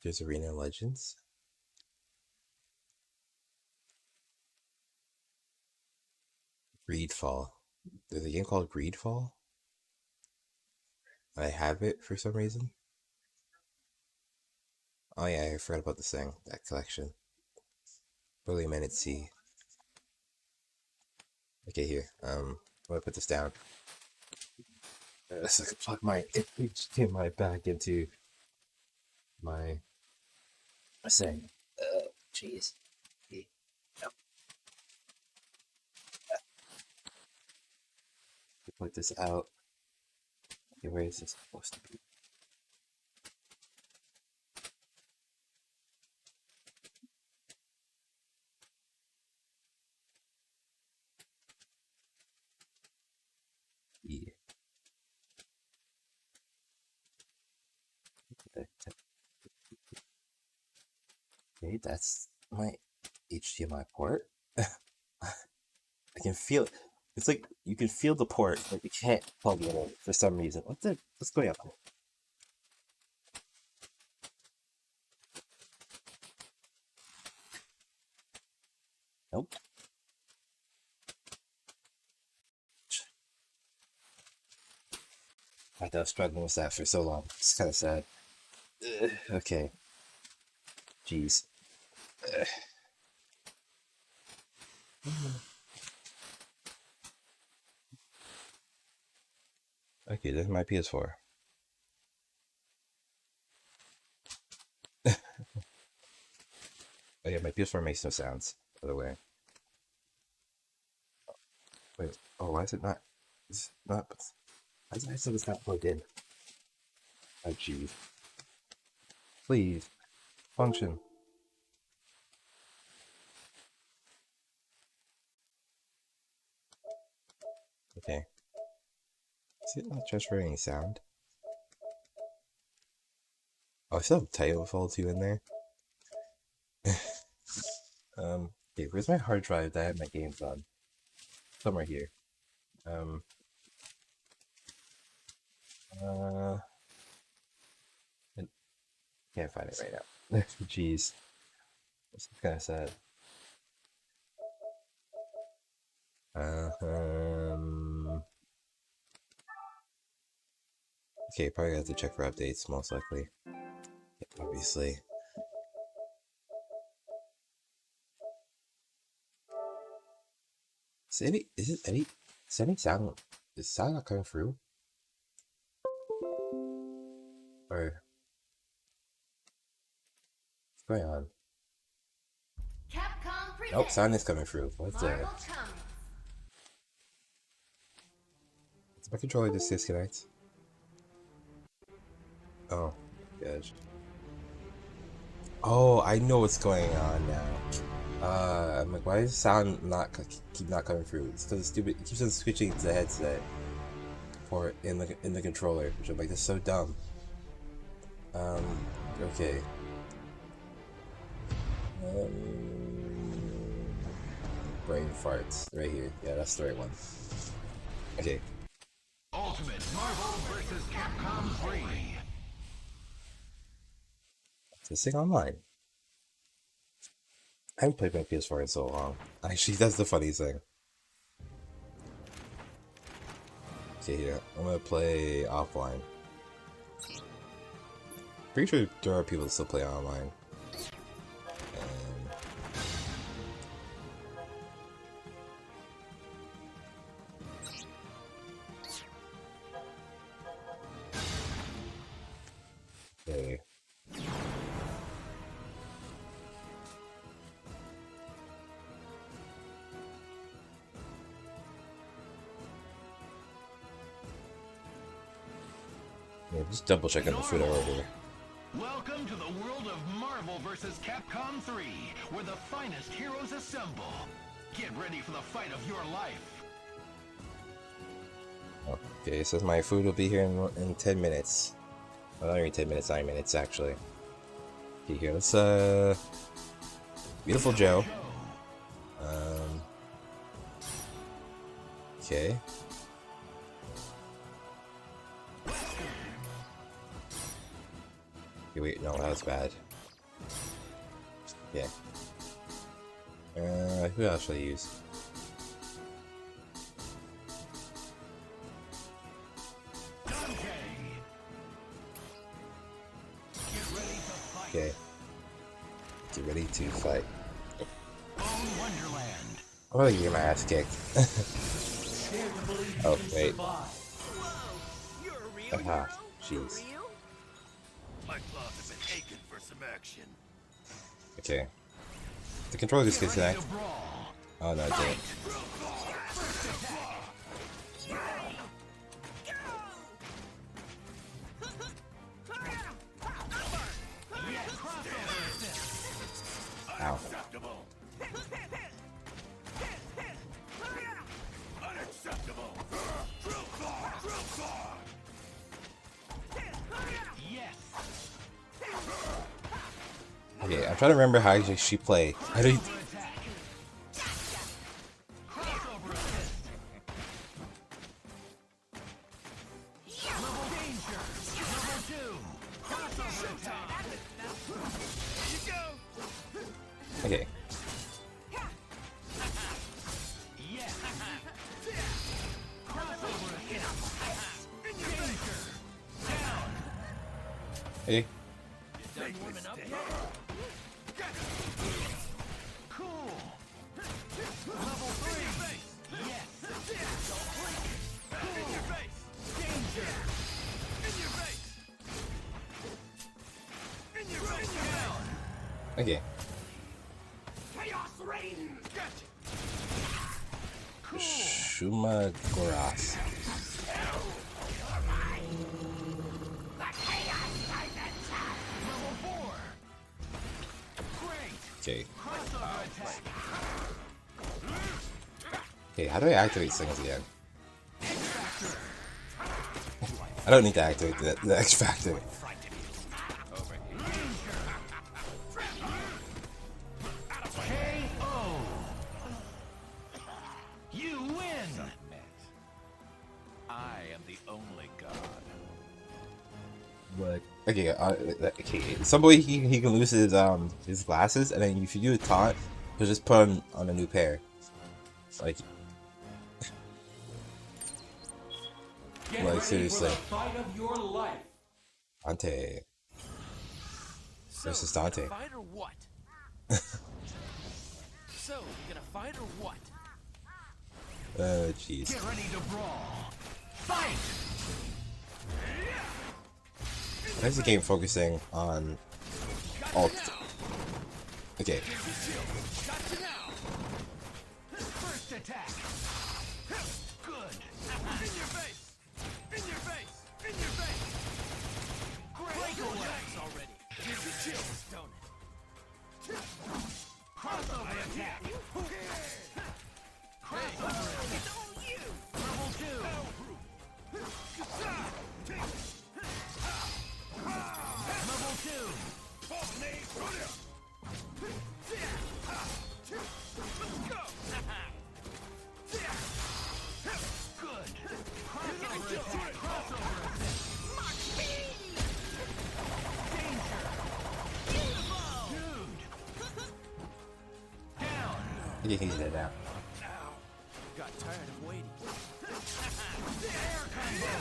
There's Arena Legends. Greedfall. There's a game called Greedfall. I have it for some reason. Oh yeah, I forgot about this thing, that collection. Early Minute C. Okay, here. I'm gonna put this down. So I can plug my HDMI back into my thing. Jeez. Put this out. Okay, where is this supposed to be? Yeah. Okay, that's my HDMI port. I can feel it. It's like you can feel the port, but you can't plug it in for some reason. What's going on? Nope. I was struggling with that for so long. It's kind of sad. Okay. Jeez. Okay, this is my PS4. Oh yeah, my PS4 makes no sounds, by the way. Wait, oh, why is it not? It's not. Why is it so it's not plugged in? Oh, jeez. Please, function. Okay. Is it not transferring any sound? Oh, I still have Titanfall 2 in there. Okay, where's my hard drive that I have my games on? Somewhere here. Can't find it right now. Jeez. This is kind of sad. Okay, probably have to check for updates, most likely. Yeah, obviously. Is any sound? Is sound not coming through? Or what's going on? Nope, sound is coming through. What's that? Does my controller just disconnect? Oh, gosh. Oh, I know what's going on now. I'm like, why does the sound keep not coming through? It's because it's stupid. It keeps on switching to the headset for in the controller, which I'm like, that's so dumb. Okay. Brain farts right here. Yeah, that's the right one. Okay. Ultimate Marvel vs. Capcom 3. Is this thing online? I haven't played my PS4 in so long. Actually, that's the funny thing. Okay, here. I'm gonna play offline. Pretty sure there are people that still play online. Okay. Yeah, just double checking the food order. Welcome to the world of Marvel vs. Capcom 3, where the finest heroes assemble. Get ready for the fight of your life. Okay, it says my food will be here in 10 minutes. Well, not even 10 minutes, 9 minutes actually. Okay, here, let's Beautiful Joe. Okay. Okay, wait, no, that was bad. Yeah. Who else should I use? Okay. Get ready to fight. I'm gonna get my ass kicked. Oh, wait. Aha, jeez. My claws have been aching for some action. Okay. The controller just disconnect. Oh no, it didn't. Ow. Okay, I'm trying to remember how she played. I don't. Okay. Hey. Okay. Shuma Goras. Okay. Okay, how do I activate things again? I don't need to activate the X Factor. You win! I am the only god. What? Okay, okay. Some way he can lose his glasses, and then if you do a taunt, he'll just put on a new pair. Like seriously. Fight of your life. Dante. Versus Dante. Fight or what? So, you gonna fight or what? Jeez. Get ready to brawl. Fight! Why is the game focusing on alt? Okay. Gotcha now. First attack. Good. In your face. In your face. In your face. Great. Break away already. Gives you chills, don't it? Crossover attack. I think he's dead now. Got tired of waiting. Air combo.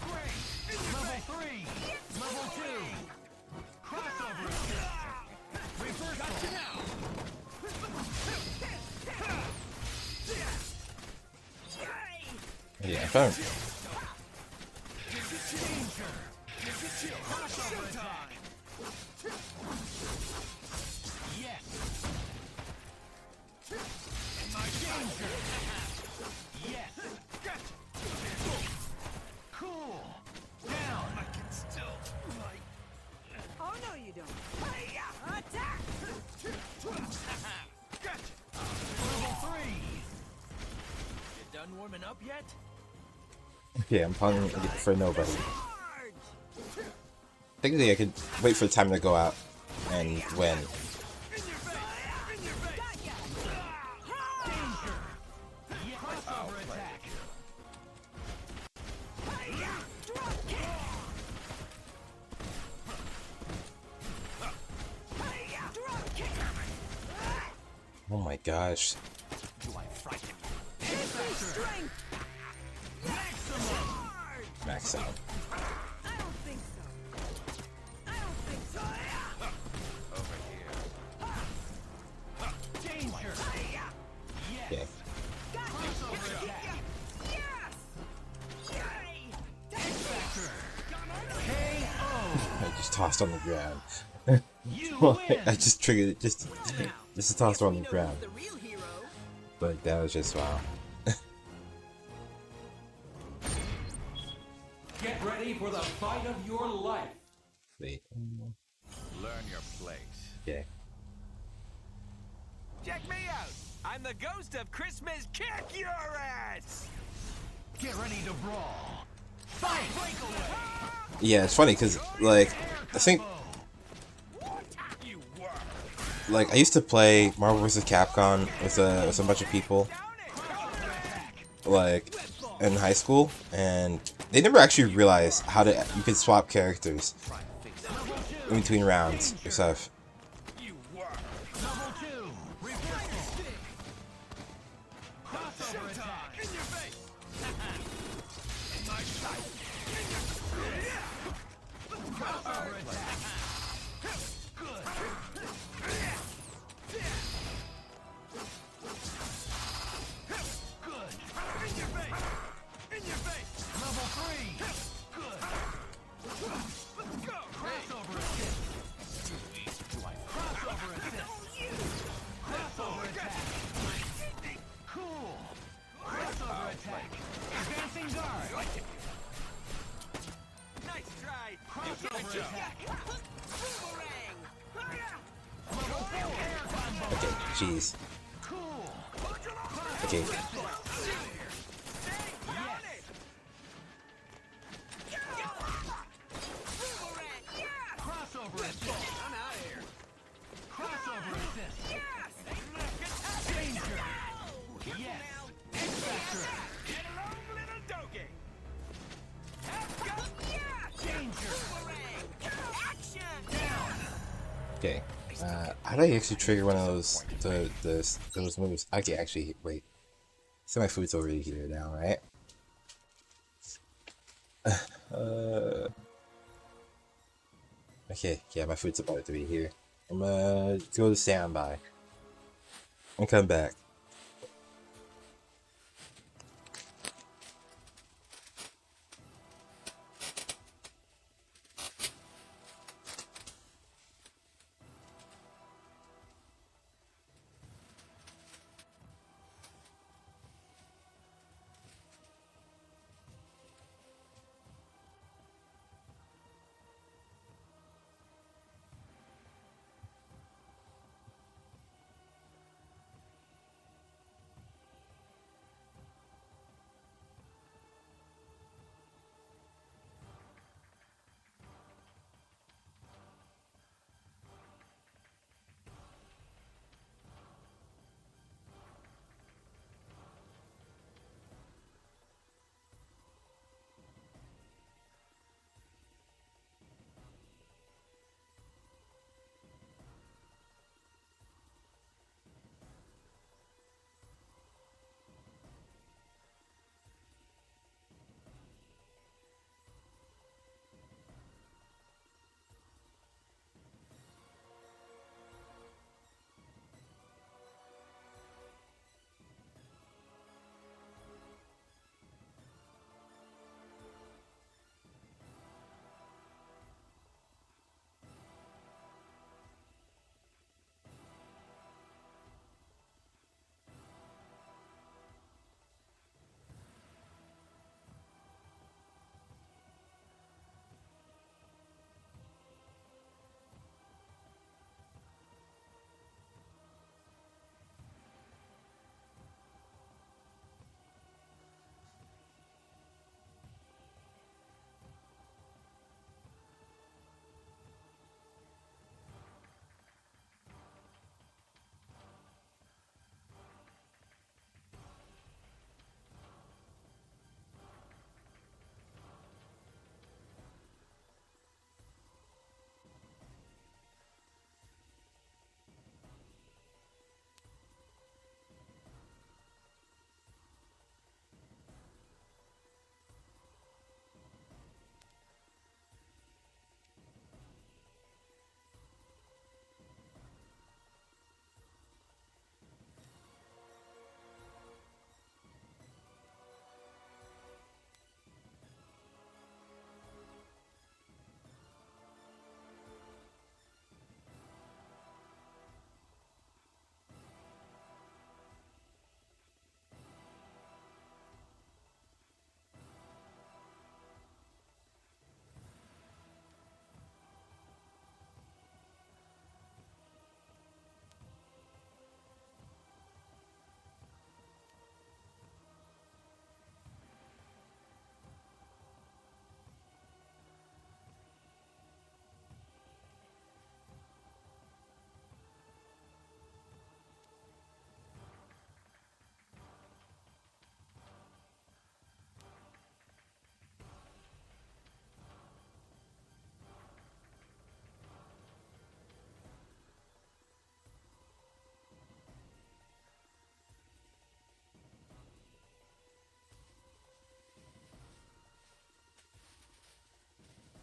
Great. Level 3. Level 2. Crossover assist. Reversal. Got you now. Yeah, I found. Danger. Crossover attack. Yes. Danger. Yes. Gotcha. Cool. Down. I can still. Oh no, you don't. Attack! Gotcha. Level 3. You done warming up yet? Yeah, I'm playing for nobody. Technically, I could wait for the time to go out and win. Oh my gosh. Do I frighten you? Max out. I don't think so. I don't think so. Over here. Danger. Okay. Crossover attack. I just tossed on the ground. I just triggered it just to toss her on the ground. But that was just wow. Get ready for the fight of your life. Wait. Learn your place. Okay. Check me out. I'm the ghost of Christmas. Kick your ass. Get ready to brawl. Fight. Breakaway. Yeah, it's funny because like I think like I used to play Marvel vs. Capcom with a bunch of people like in high school, and they never actually realized how to you could swap characters in between rounds or stuff. Okay, jeez. Okay. Crossover assist. I'm out of here. Crossover assist. Danger. Yes. X-Factor. Get along, little doggy. Danger. Okay. How do I actually trigger one of those those moves? Okay, actually, wait. So my food's already here now, right? Okay, yeah, my food's about to be here. I'm gonna go to standby and come back.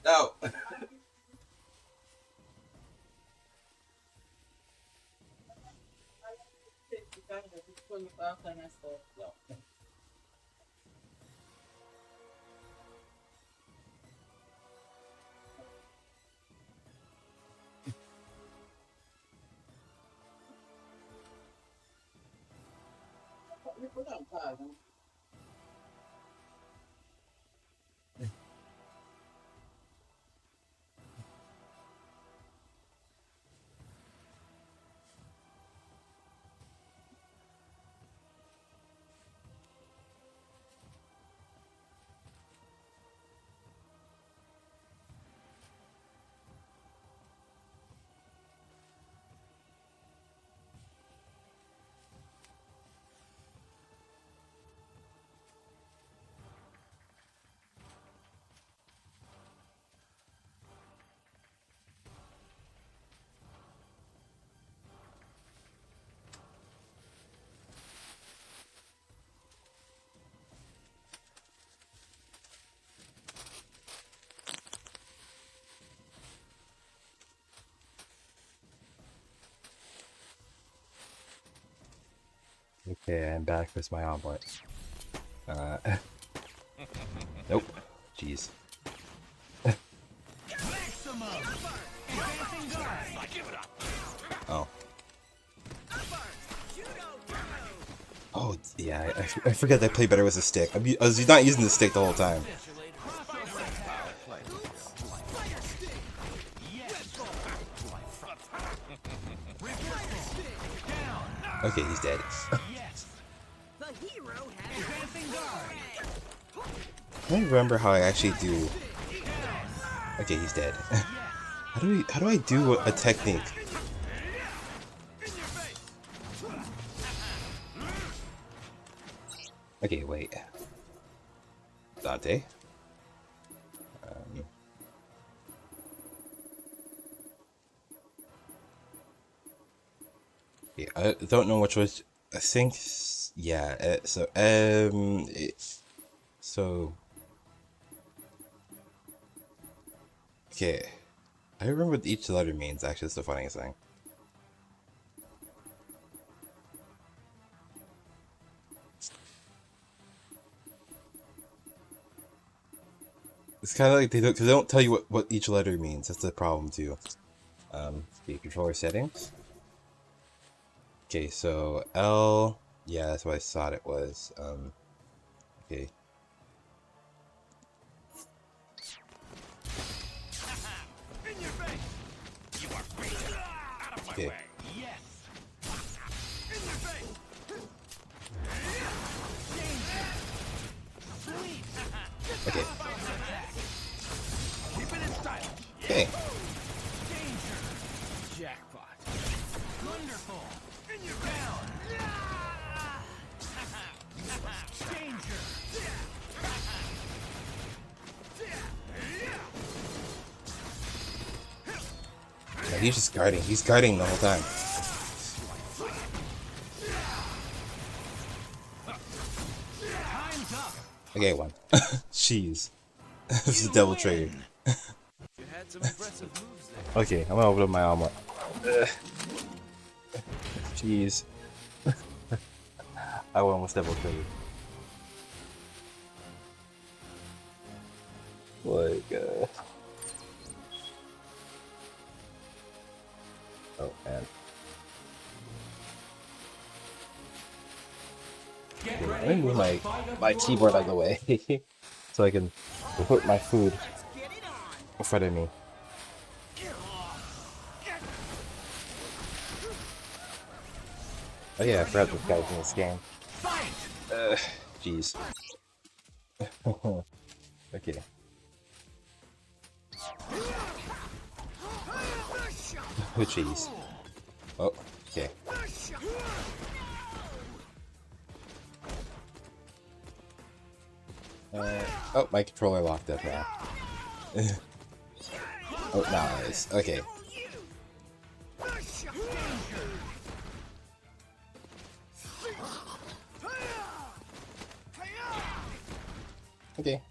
No. Okay, I'm back with my omelet. Nope. Jeez. Oh. Oh, yeah, I forget that I play better with a stick. I was not using the stick the whole time. Okay, he's dead. I don't remember how I actually do. Okay, he's dead. How do I do a technique? Okay, wait. Dante. Yeah, I don't know which was. I think, yeah. Okay, I remember what each letter means. Actually, it's the funniest thing. It's kind of like they don't tell you what each letter means. That's the problem too. The controller settings. Okay, so L. Yeah, that's what I thought it was. Okay. Okay. Okay. Okay. Jackpot. Wonderful. Down. Danger. Yeah, he's just guarding. He's guarding the whole time. Okay, one. Jeez. This is a double trigger. Okay, I'm gonna open up my omelet. Jeez. I almost double triggered. Like, oh, man. Let me move my keyboard out of the way so I can put my food in front of me. Oh yeah, I forgot this guy's in this game. Jeez. Okay. Oh jeez. Oh, okay. Oh, my controller locked up now. Oh, now it is. Okay. Okay.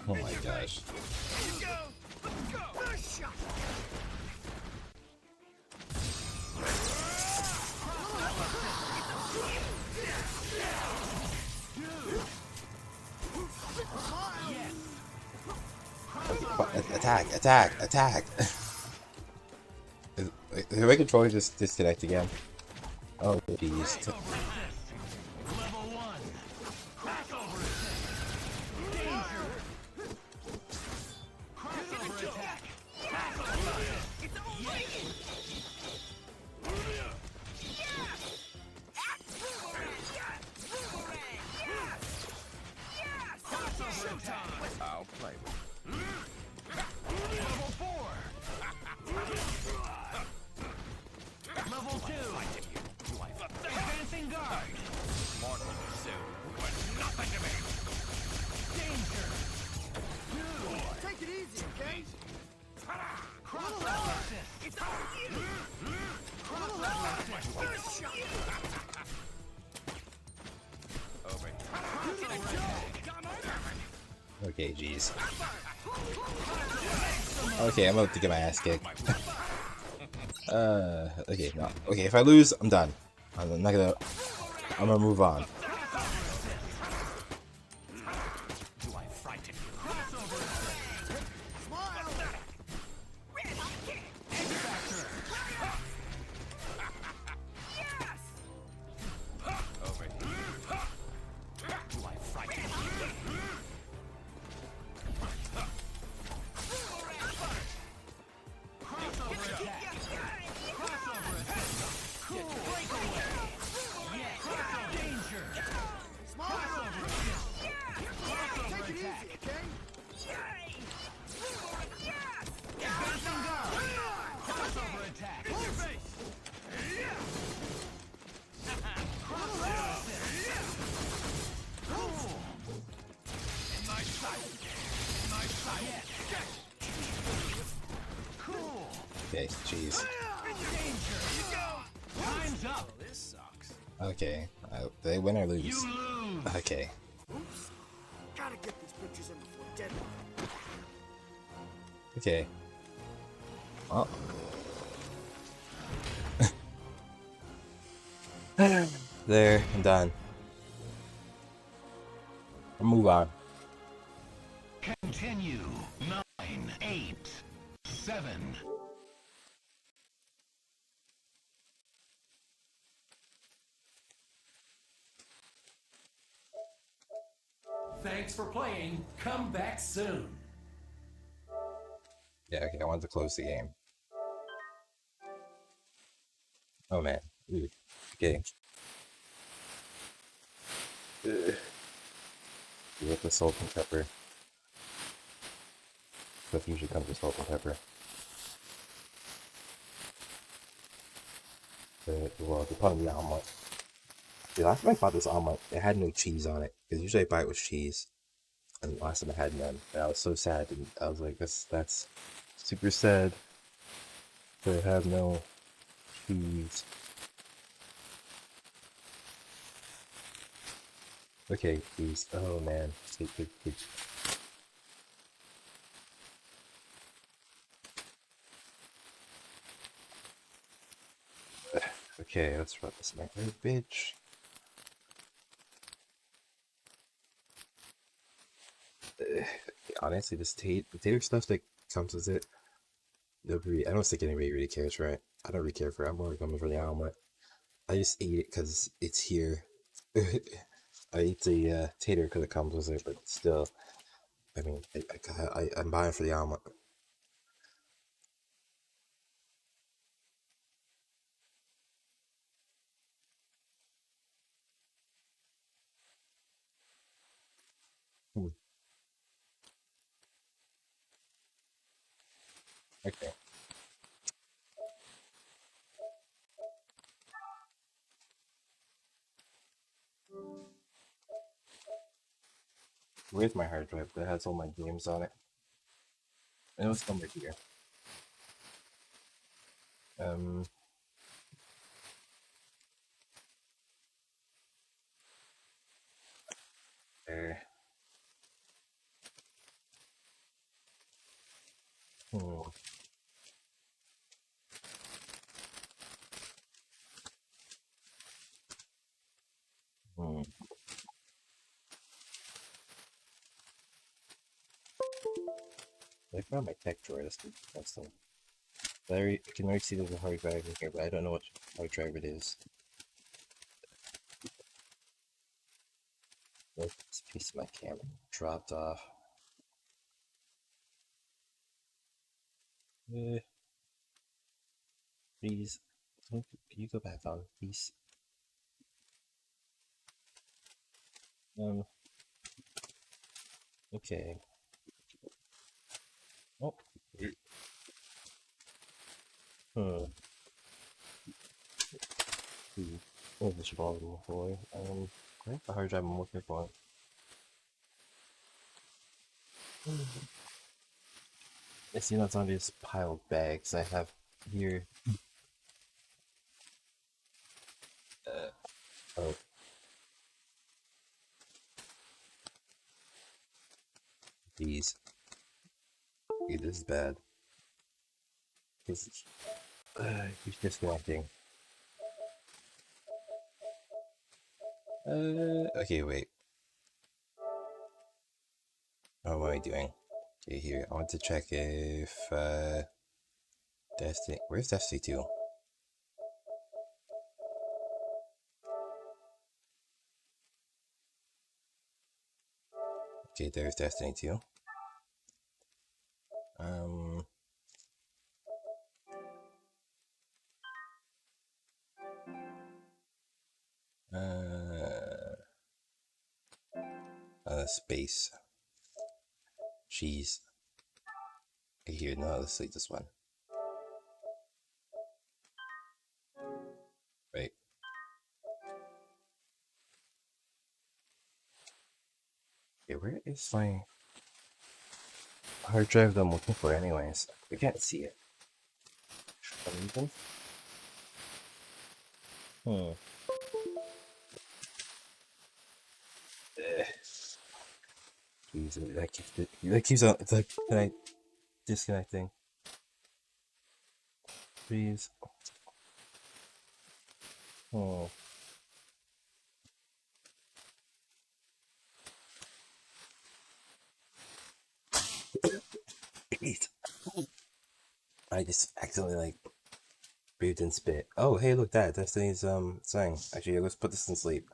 Oh my gosh. Attack, attack, attack! Did my controller just disconnect again? Oh, jeez. I'll play with Level 2. Advancing guard. Mortal soon. Nothing to me. Danger. Take it easy, okay? Crossover assist. It's all you. Crossover assist. Okay, jeez. Okay, I'm about to get my ass kicked. Okay, no. Okay, if I lose, I'm done. I'm not gonna... I'm gonna move on. Okay, jeez. Time's up. Okay, do they win or lose? Okay. Oops. Gotta get these pictures in before deadline. Okay. Well. There, I'm done. I'll move on. Continue. 9, 8, 7. Thanks for playing. Come back soon. Yeah, okay, I wanted to close the game. Oh man. Ooh. Okay. Ugh. You get the salt and pepper. Stuff usually comes with salt and pepper. Well, the part of the omelet. The last time I bought this omelet, it had no cheese on it. Because usually I buy it with cheese. And last time I had none. And I was so sad. And I was like, that's super sad. To have no cheese. Okay, please. Oh man. Good. Okay, let's run this microwave, bitch. Honestly, this tater stuff that comes with it, I don't think anybody really cares for it. I don't really care for it. I'm more coming for the omelet. I just eat it because it's here. I eat the tater because it comes with it, but still, I mean, I'm buying for the omelet. Okay. Where's my hard drive that has all my games on it? And it's somewhere here. There. I found my tech drawer. That's the. I can already see there's a hard drive in here, but I don't know what hard drive it is. This piece of my camera dropped off. Please, can you go back on, please? Okay. Oh. Oh, this volume boy. Where's the hard drive I'm looking for? I see that's on this pile of bags I have here. Oh. Jeez. Okay, this is bad. This is... keeps disconnecting. Okay, wait. Oh, what am I doing? Okay, here, I want to check if, Destiny... Where's Destiny 2? Okay, there's Destiny 2. Space. Jeez. Here, no, let's delete this one. Right. Okay, where is my hard drive that I'm looking for anyways? We can't see it. For some reason. Jeez, that keeps on, it's like, disconnecting. Please. Oh. I just accidentally like breathed and spit. Oh, hey, look that Destiny's thing. Actually, let's put this in sleep.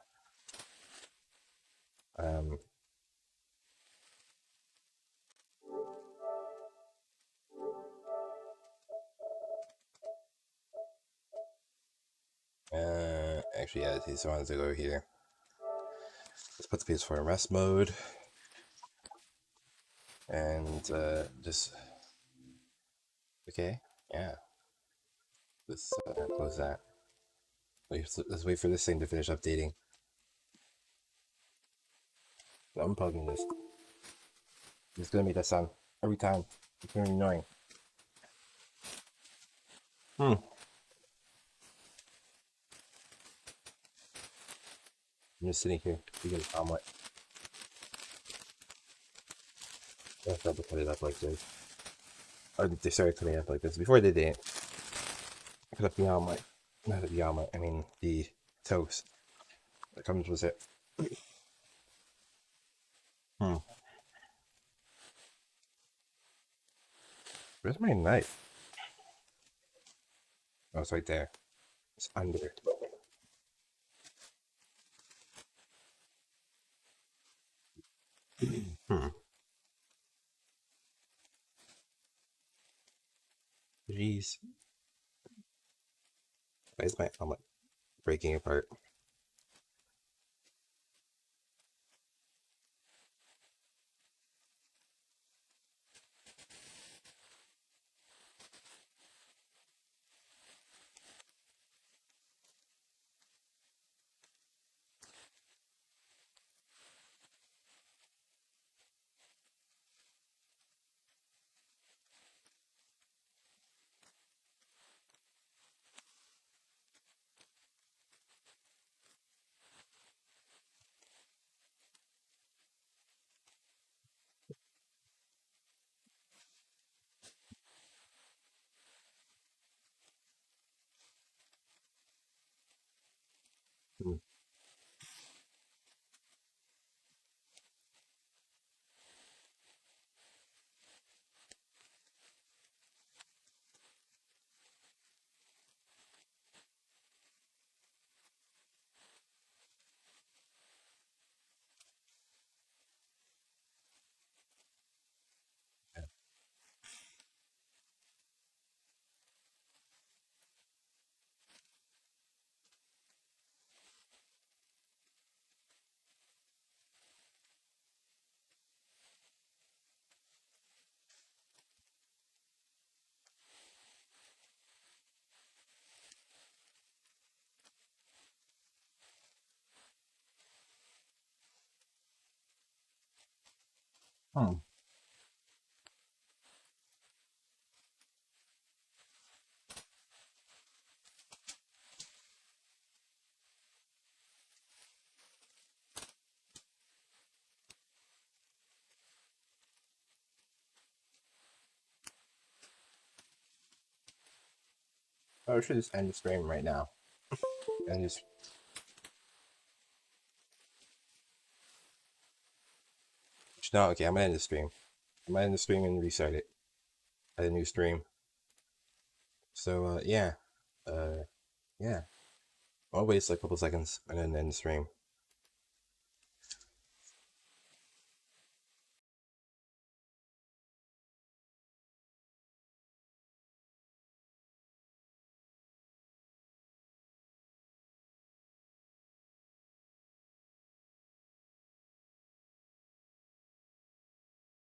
Actually, yeah, these ones to go here. Let's put the PS4 in rest mode. And, just... Okay, yeah. Let's, close that. Let's wait for this thing to finish updating. I'm unplugging this. It's gonna make that sound every time. It's gonna be annoying. I'm just sitting here eating an omelet. I have to put it up like this. Or they started putting it up like this. Before they didn't. I put up the omelet. Not the omelet, I mean the toast. That comes with it. Where's my knife? Oh, it's right there. It's under. Jeez. Why is my omelet breaking apart? Oh, I should just end the stream right now. And just... No, okay, I'm gonna end the stream. I'm gonna end the stream and restart it. Add a new stream. So, yeah. Yeah. I'll wait a couple seconds and then end the stream.